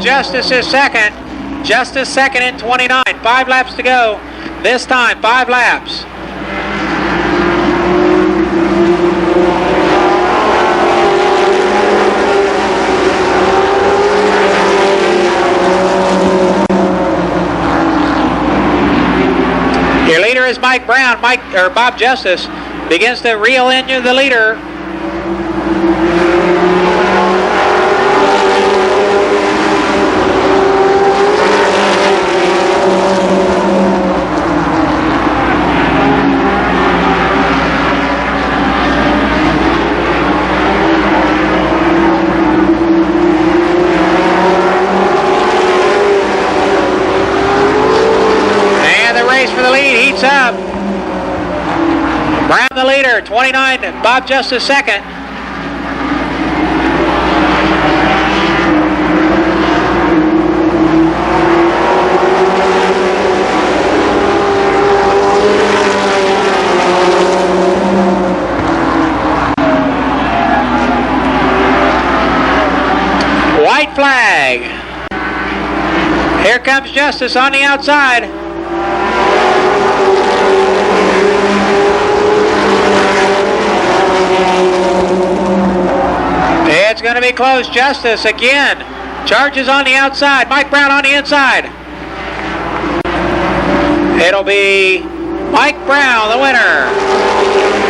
Justice is second. Justice second in 29. 5 laps to go. This time, 5 laps. Your leader is Mike Brown. Bob Justice begins to reel in the leader. For the lead, heats up. Brown the leader, 29, Bob Justice second. White flag. Here comes Justice on the outside. It's going to be close. Justice again. Charges on the outside. Mike Brown on the inside. It'll be Mike Brown, the winner.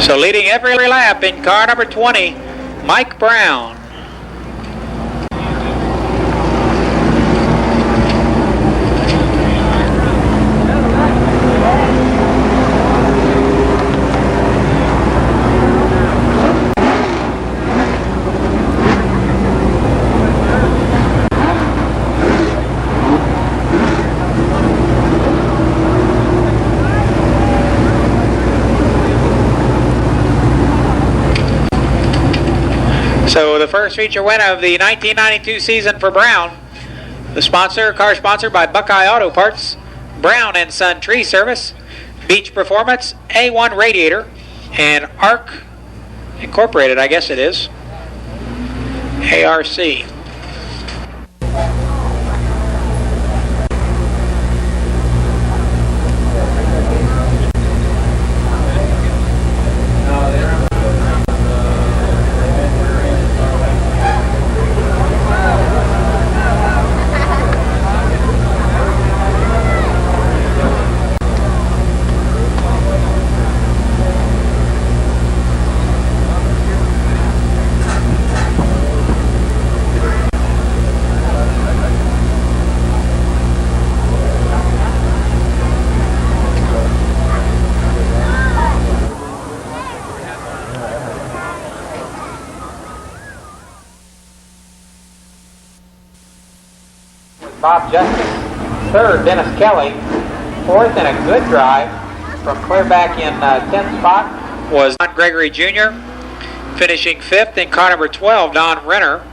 So leading every lap in car number 20, Mike Brown. So the first feature win of the 1992 season for Brown. The sponsor, car sponsored by Buckeye Auto Parts, Brown & Son Tree Service, Beach Performance, A1 Radiator, and ARC Incorporated, I guess it is. ARC. Bob Justice. Third, Dennis Kelly. Fourth, and a good drive from clear back in 10th spot was Don Gregory Jr. Finishing fifth in car number 12, Don Renner.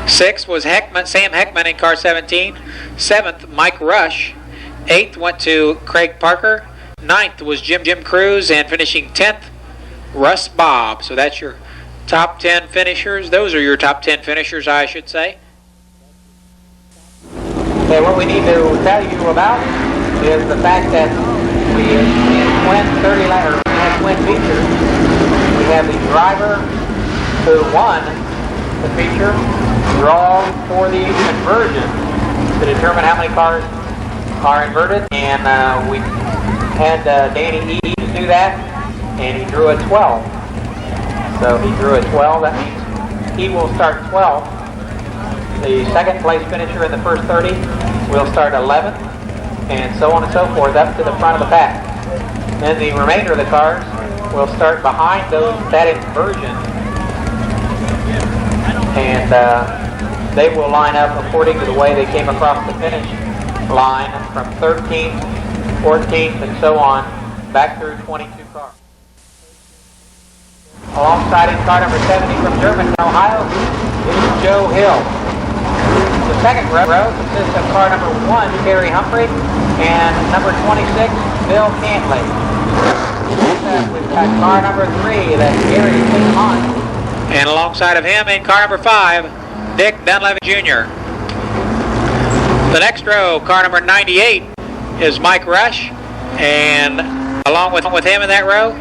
Sixth was Sam Heckman in car 17. Seventh, Mike Rush. Eighth went to Craig Parker. Ninth was Jim Cruz, and finishing 10th, Russ Bobb. So that's your top 10 finishers. Those are your top 10 finishers, I should say. Okay, what we need to tell you about is the fact that we win 30 lap or win feature. We have the driver who won the feature draw for the conversion to determine how many cars are inverted, and we had Danny Eves do that, and he drew a 12. So he drew a 12. That means he will start 12th. The second place finisher in the first 30 will start 11th, and so on and so forth up to the front of the pack. Then the remainder of the cars will start behind that inversion, and they will line up according to the way they came across the finish line from 13th, 14th, and so on, back through 22 cars. Alongside in car number 70 from Germantown, Ohio, is Joe Hill. The second row consists of car number 1, Terry Humphrey, and number 26, Bill Cantley. We've got car number 3, that's Gary Hunt. And alongside of him in car number 5, Dick Dunlevy Jr. The next row, car number 98, is Mike Rush, and along with him in that row,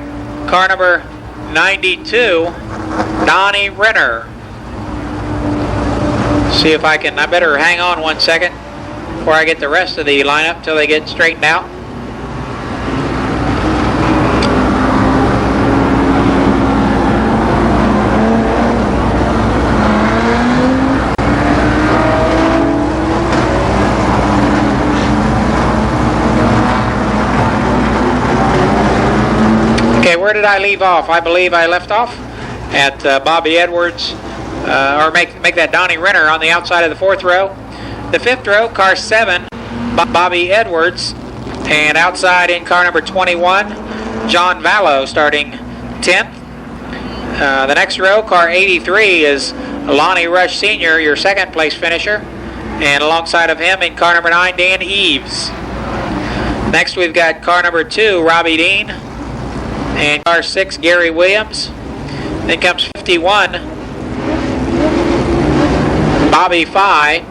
car number 92, Donnie Renner. See if I better hang on 1 second before I get the rest of the lineup till they get straightened out. Okay, where did I leave off? I believe I left off at Bobby Edwards, or make that Donnie Renner on the outside of the 4th row. The 5th row, car 7, Bobby Edwards, and outside in car number 21, John Vallow starting 10th. The next row, car 83, is Lonnie Rush Sr., your 2nd place finisher, and alongside of him in car number 9, Dan Eves. Next we've got car number 2, Robbie Dean, and car 6, Gary Williams. Then comes 51, Bobby Fye.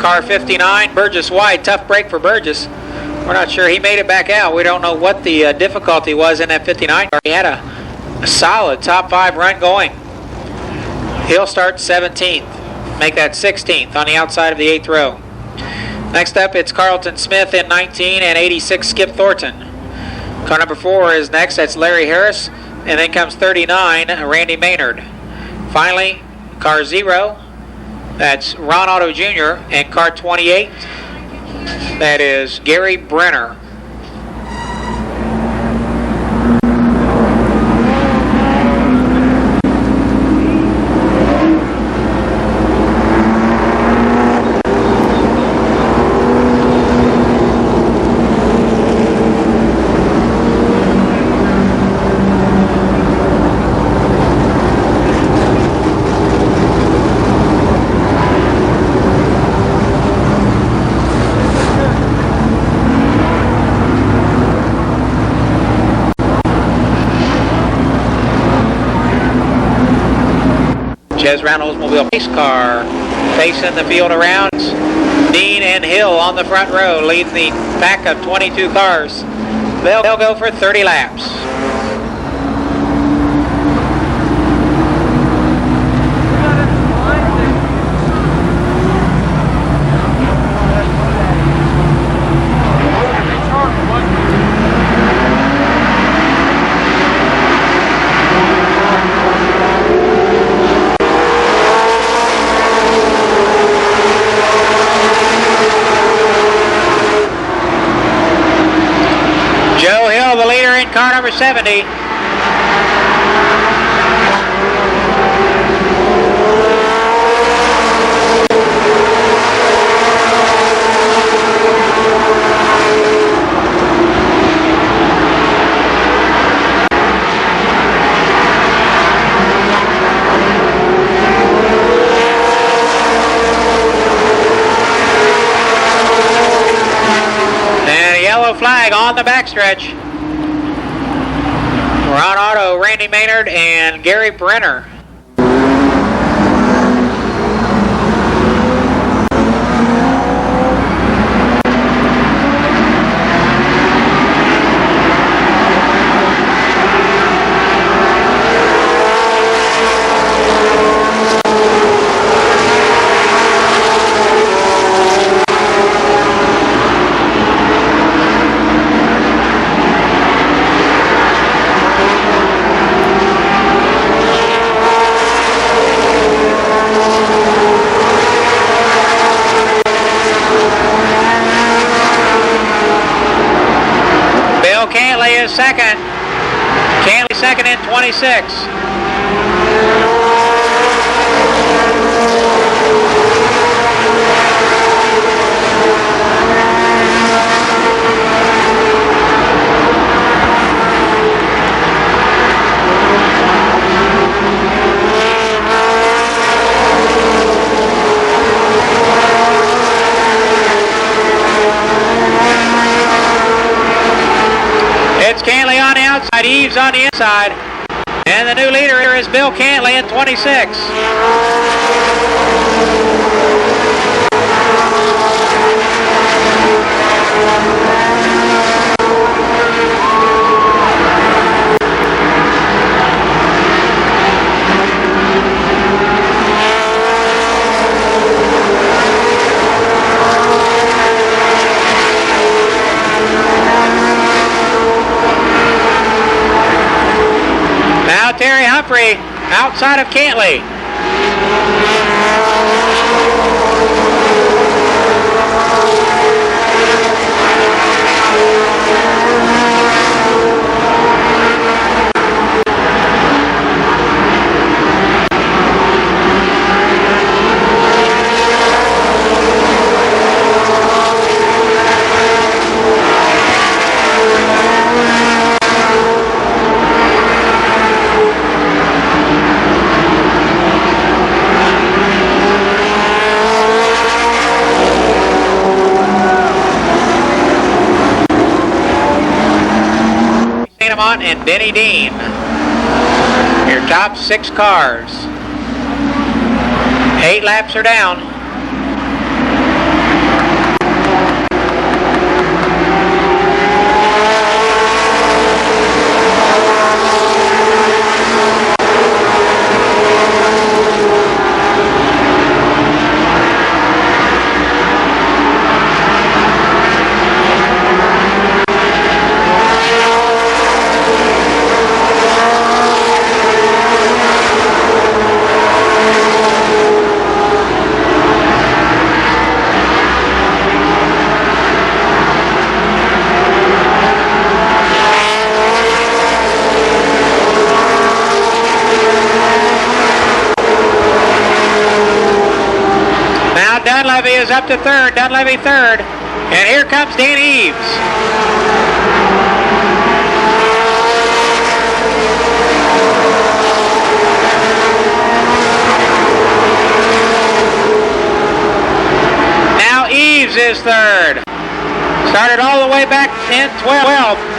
Car 59, Burgess White. Tough break for Burgess. We're not sure. He made it back out. We don't know what the difficulty was in that 59 car. He had a solid top 5 run going. He'll start 17th. Make that 16th on the outside of the 8th row. Next up, it's Carlton Smith in 19 and 86, Skip Thornton. Car number 4 is next. That's Larry Harris. And then comes 39, Randy Maynard. Finally, car 0, that's Ron Otto Jr. And car 28, that is Gary Brenner. Ches Round Oldsmobile pace car facing the field of rounds. Dean and Hill on the front row lead the pack of 22 cars. They'll go for 30 laps. Car number 70. flag on the backstretch. Ron Otto, Randy Maynard, and Gary Brenner. Cantley is second. Cantley second in 26. It's Cantley on the outside, Eves on the inside, and the new leader here is Bill Cantley in 26. Now Terry Humphrey outside of Cantley. And Denny Dean, your top 6 cars. 8 laps are down. Dunleavy is up to third. Dunleavy third. And here comes Dan Eves. Now Eves is third. Started all the way back in 12th.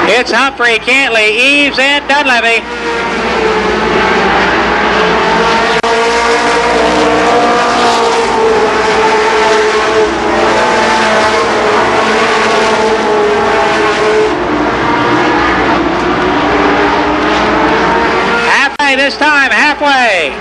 It's Humphrey, Cantley, Eves, and Dunleavy. Halfway this time, halfway.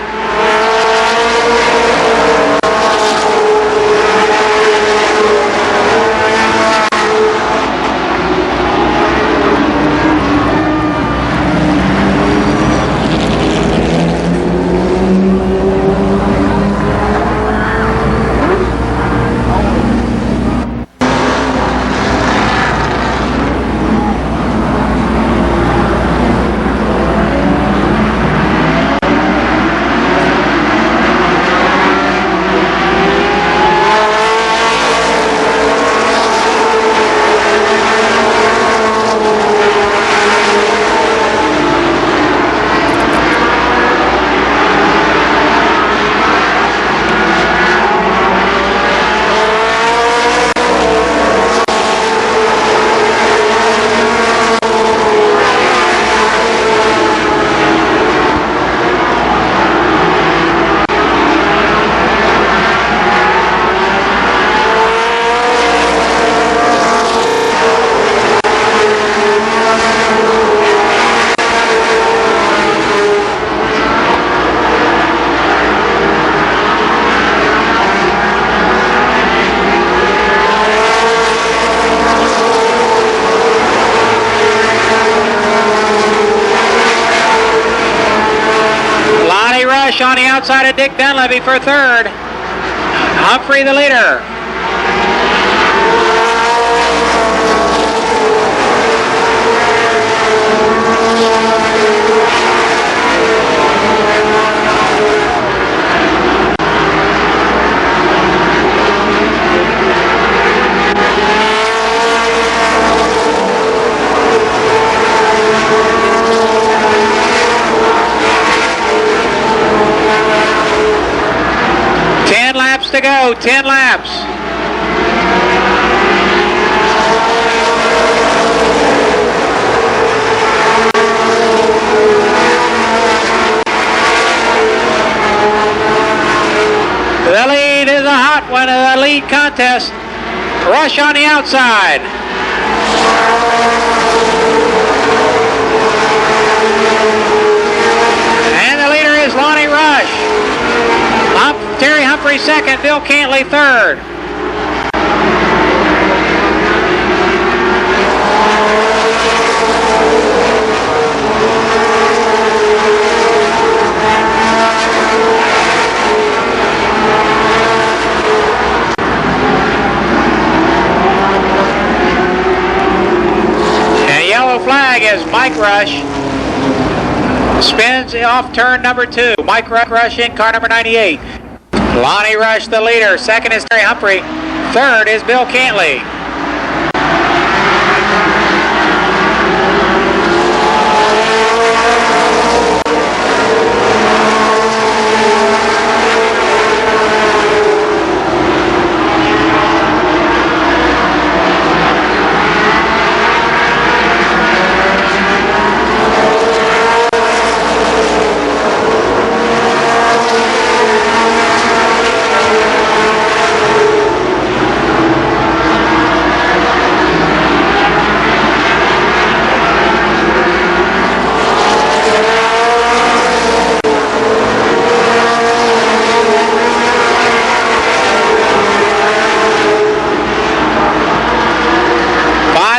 Rush on the outside of Dick Dunleavy for third. Humphrey the leader. To go, 10 laps. The lead is a hot one of the lead contest. Rush on the outside. And the leader is Lonnie Rush. Terry Humphrey second, Bill Cantley third. And a yellow flag as Mike Rush spins off turn number 2. Mike Rush in car number 98. Lonnie Rush the leader, second is Terry Humphrey, third is Bill Cantley.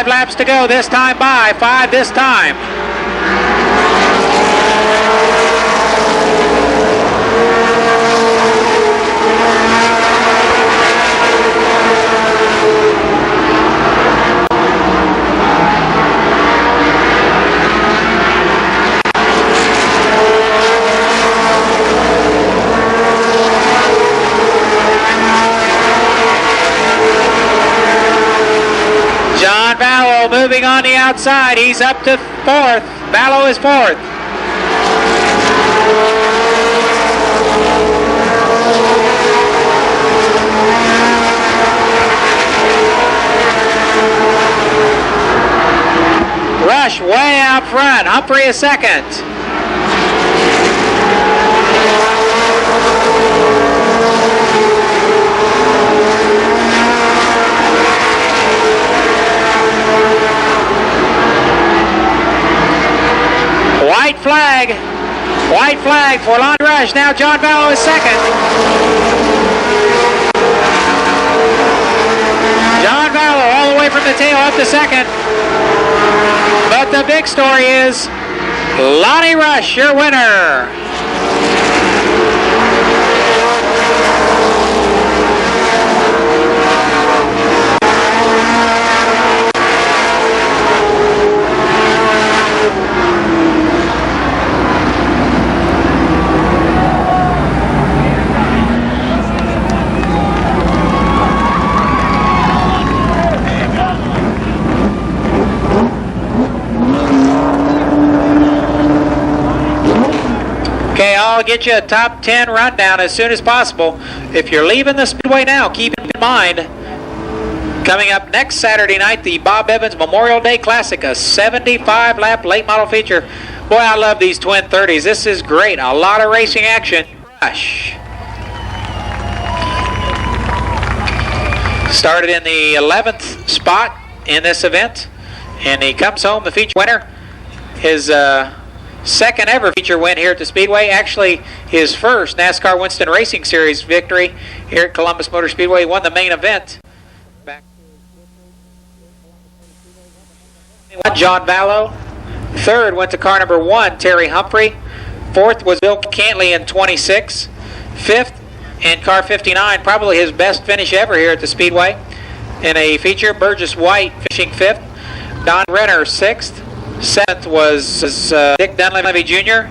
Laps to go this time by, 5 this time. Moving on the outside, he's up to fourth. Ballo is fourth. Rush way out front. Humphrey is second. White flag for Lonnie Rush. Now John Ballo is second. John Ballo all the way from the tail up to second. But the big story is Lonnie Rush, your winner. I'll get you a top 10 rundown as soon as possible. If you're leaving the Speedway now, keep in mind, coming up next Saturday night, the Bob Evans Memorial Day Classic, a 75-lap late model feature. Boy, I love these twin 30s. This is great. A lot of racing action. Rush started in the 11th spot in this event, and he comes home the feature winner. His second ever feature win here at the Speedway. Actually, his first NASCAR Winston Racing Series victory here at Columbus Motor Speedway. He won the main event. John Ballo. Third went to car number 1, Terry Humphrey. Fourth was Bill Cantley in 26. Fifth in car 59, probably his best finish ever here at the Speedway. In a feature, Burgess White finishing fifth. Don Renner sixth. Seventh was Dick Dunleavy Jr.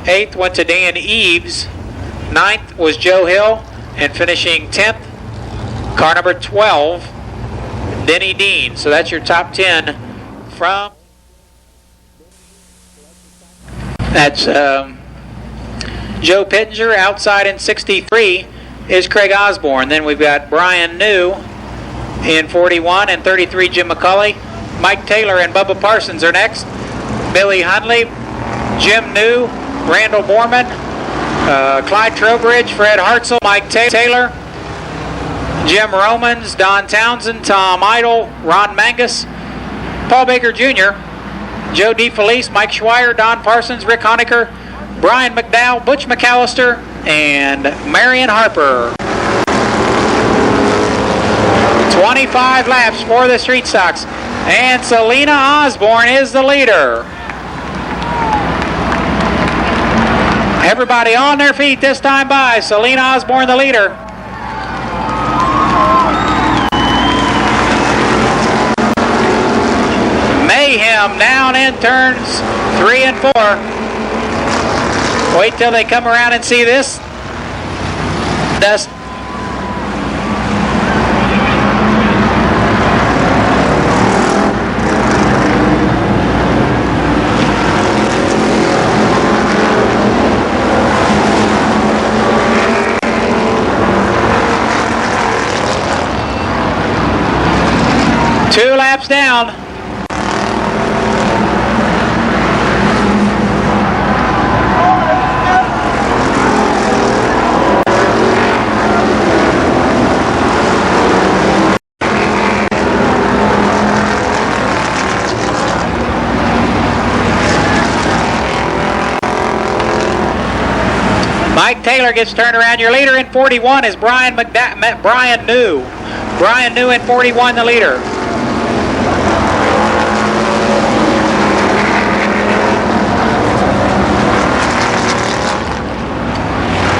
Eighth went to Dan Eves. Ninth was Joe Hill, and finishing 10th, car number 12, Denny Dean. So that's your top 10 from. That's Joe Pittenger. Outside in 63 is Craig Osborne. Then we've got Brian New in 41, and 33 Jim McCulley. Mike Taylor and Bubba Parsons are next. Billy Hundley, Jim New, Randall Borman, Clyde Trowbridge, Fred Hartzell, Mike Taylor, Jim Romans, Don Townsend, Tom Idle, Ron Mangus, Paul Baker Jr., Joe DeFelice, Mike Schweier, Don Parsons, Rick Honecker, Brian McDowell, Butch McAllister, and Marion Harper. 25 laps for the Street Stocks, and Selena Osborne is the leader. Everybody on their feet this time by. Selena Osborne the leader. Mayhem down in turns 3 and 4. Wait till they come around and see this. Dust. Two laps down. Mike Taylor gets turned around. Your leader in 41 is Brian New. Brian New in 41, the leader.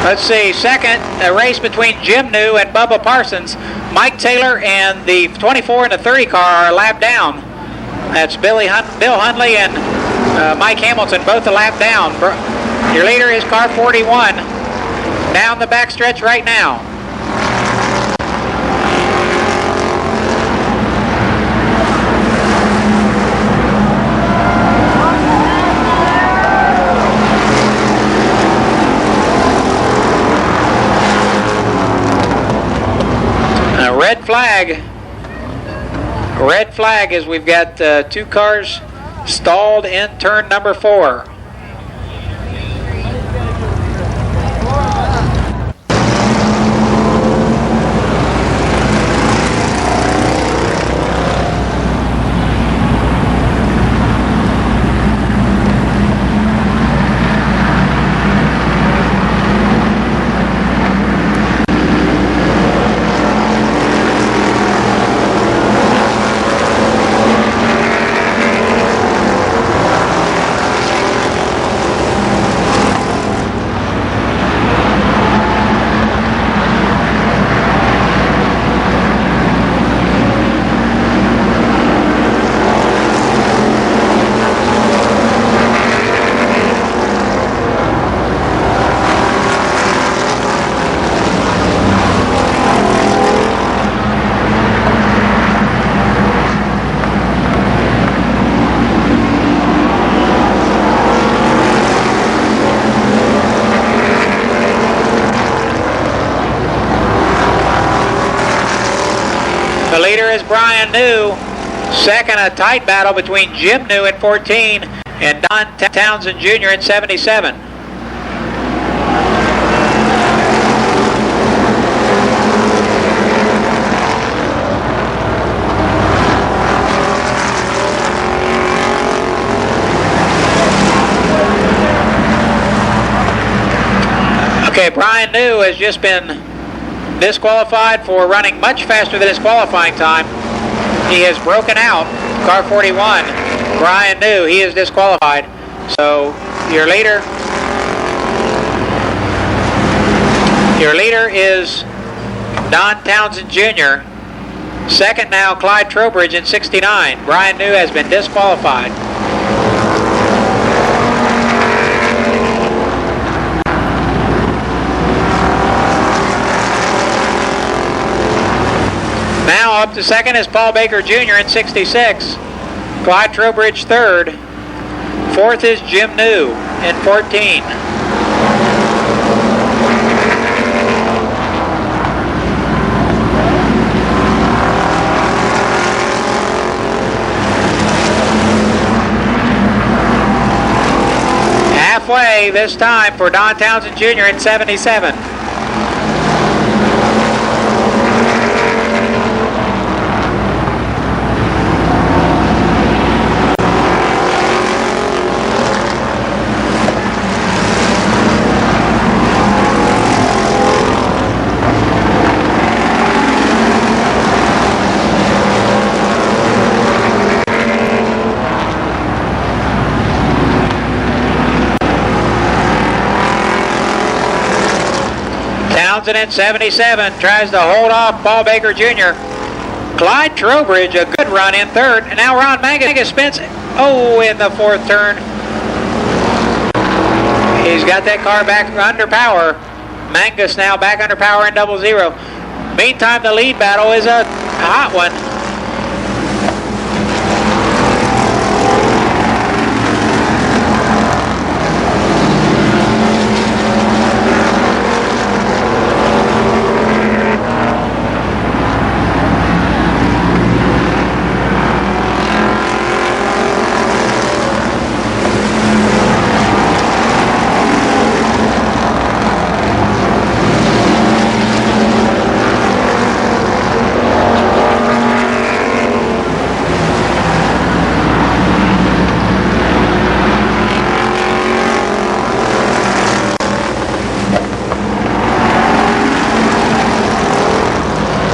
Let's see, second, a race between Jim New and Bubba Parsons. Mike Taylor and the 24 and the 30 car are a lap down. That's Bill Hundley and Mike Hamilton, both a lap down. Your leader is car 41, down the backstretch right now. Red flag as we've got two cars stalled in turn number 4. The leader is Brian New. Second, a tight battle between Jim New in 14 and Don Townsend Jr. in 77. Okay, Brian New has just been disqualified for running much faster than his qualifying time. He has broken out. Car 41, Brian New, he is disqualified. So your leader Your leader is Don Townsend Jr. Second now, Clyde Trowbridge in 69. Brian New has been disqualified. Now up to second is Paul Baker Jr. in 66. Clyde Trowbridge third. Fourth is Jim New in 14. Halfway this time for Don Townsend Jr. in 77. Townsend in 77 tries to hold off Paul Baker Jr. Clyde Trowbridge, a good run in third. And now Ron Mangus spins, in the fourth turn. He's got that car back under power. Mangus now back under power in 00. Meantime, the lead battle is a hot one.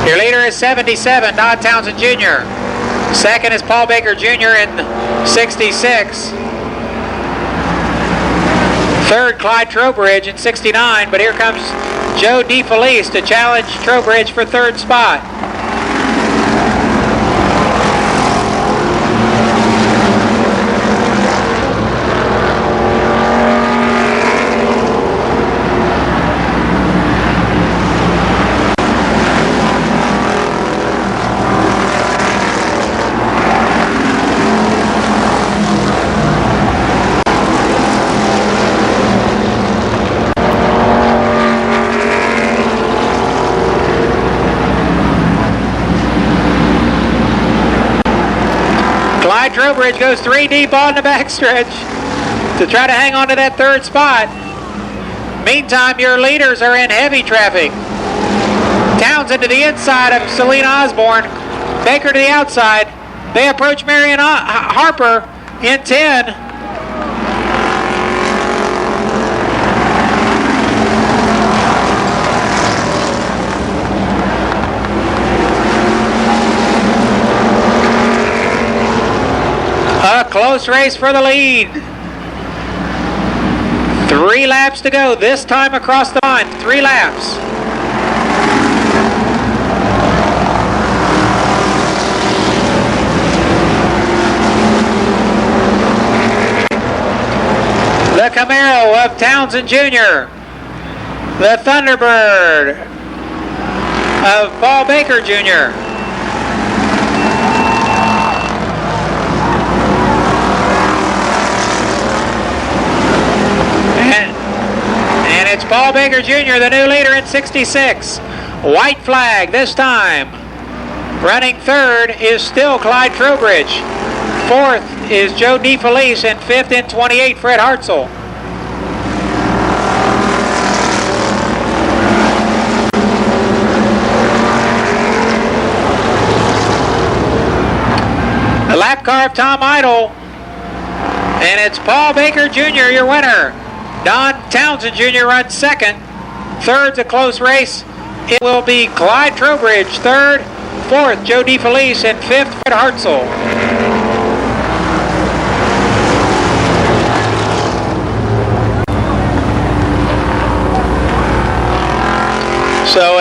Your leader is 77, Don Townsend Jr. Second is Paul Baker Jr. in 66. Third, Clyde Trowbridge in 69, but here comes Joe DeFelice to challenge Trowbridge for third spot. Clyde Trowbridge goes 3 deep on the backstretch to try to hang on to that third spot. Meantime, your leaders are in heavy traffic. Townsend to the inside of Selena Osborne. Baker to the outside. They approach Marion Harper in 10. A close race for the lead. 3 laps to go, this time across the line. 3 laps. The Camaro of Townsend Jr. The Thunderbird of Paul Baker Jr. And it's Paul Baker Jr., the new leader in 66. White flag this time. Running third is still Clyde Trowbridge. Fourth is Joe DeFelice, and fifth in 28, Fred Hartzell. The lap car of Tom Idle, and it's Paul Baker Jr., your winner. Don Townsend Jr. runs second. Third's a close race. It will be Clyde Trowbridge third, fourth Joe DeFelice, and fifth Fred Hartzell.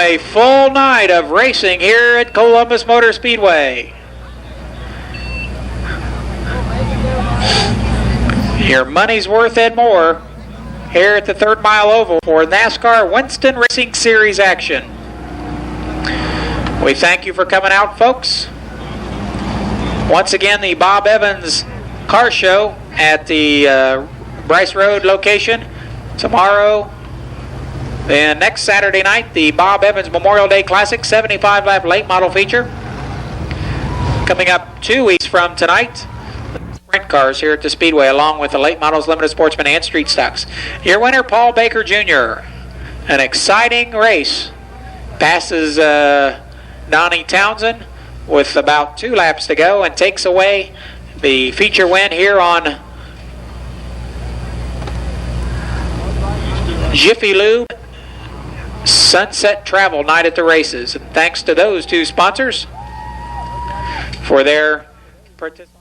a full night of racing here at Columbus Motor Speedway. Your money's worth and more here at the 3rd Mile Oval for NASCAR Winston Racing Series action. We thank you for coming out, folks. Once again, the Bob Evans Car Show at the Bryce Road location tomorrow. Then next Saturday night, the Bob Evans Memorial Day Classic 75 lap late model feature. Coming up 2 weeks from tonight, sprint cars here at the Speedway, along with the late models, limited sportsman, and street stocks. Your winner, Paul Baker Jr. An exciting race. Passes Donnie Townsend with about 2 laps to go and takes away the feature win here on Jiffy Lube Sunset Travel Night at the Races. And thanks to those 2 sponsors for their participation.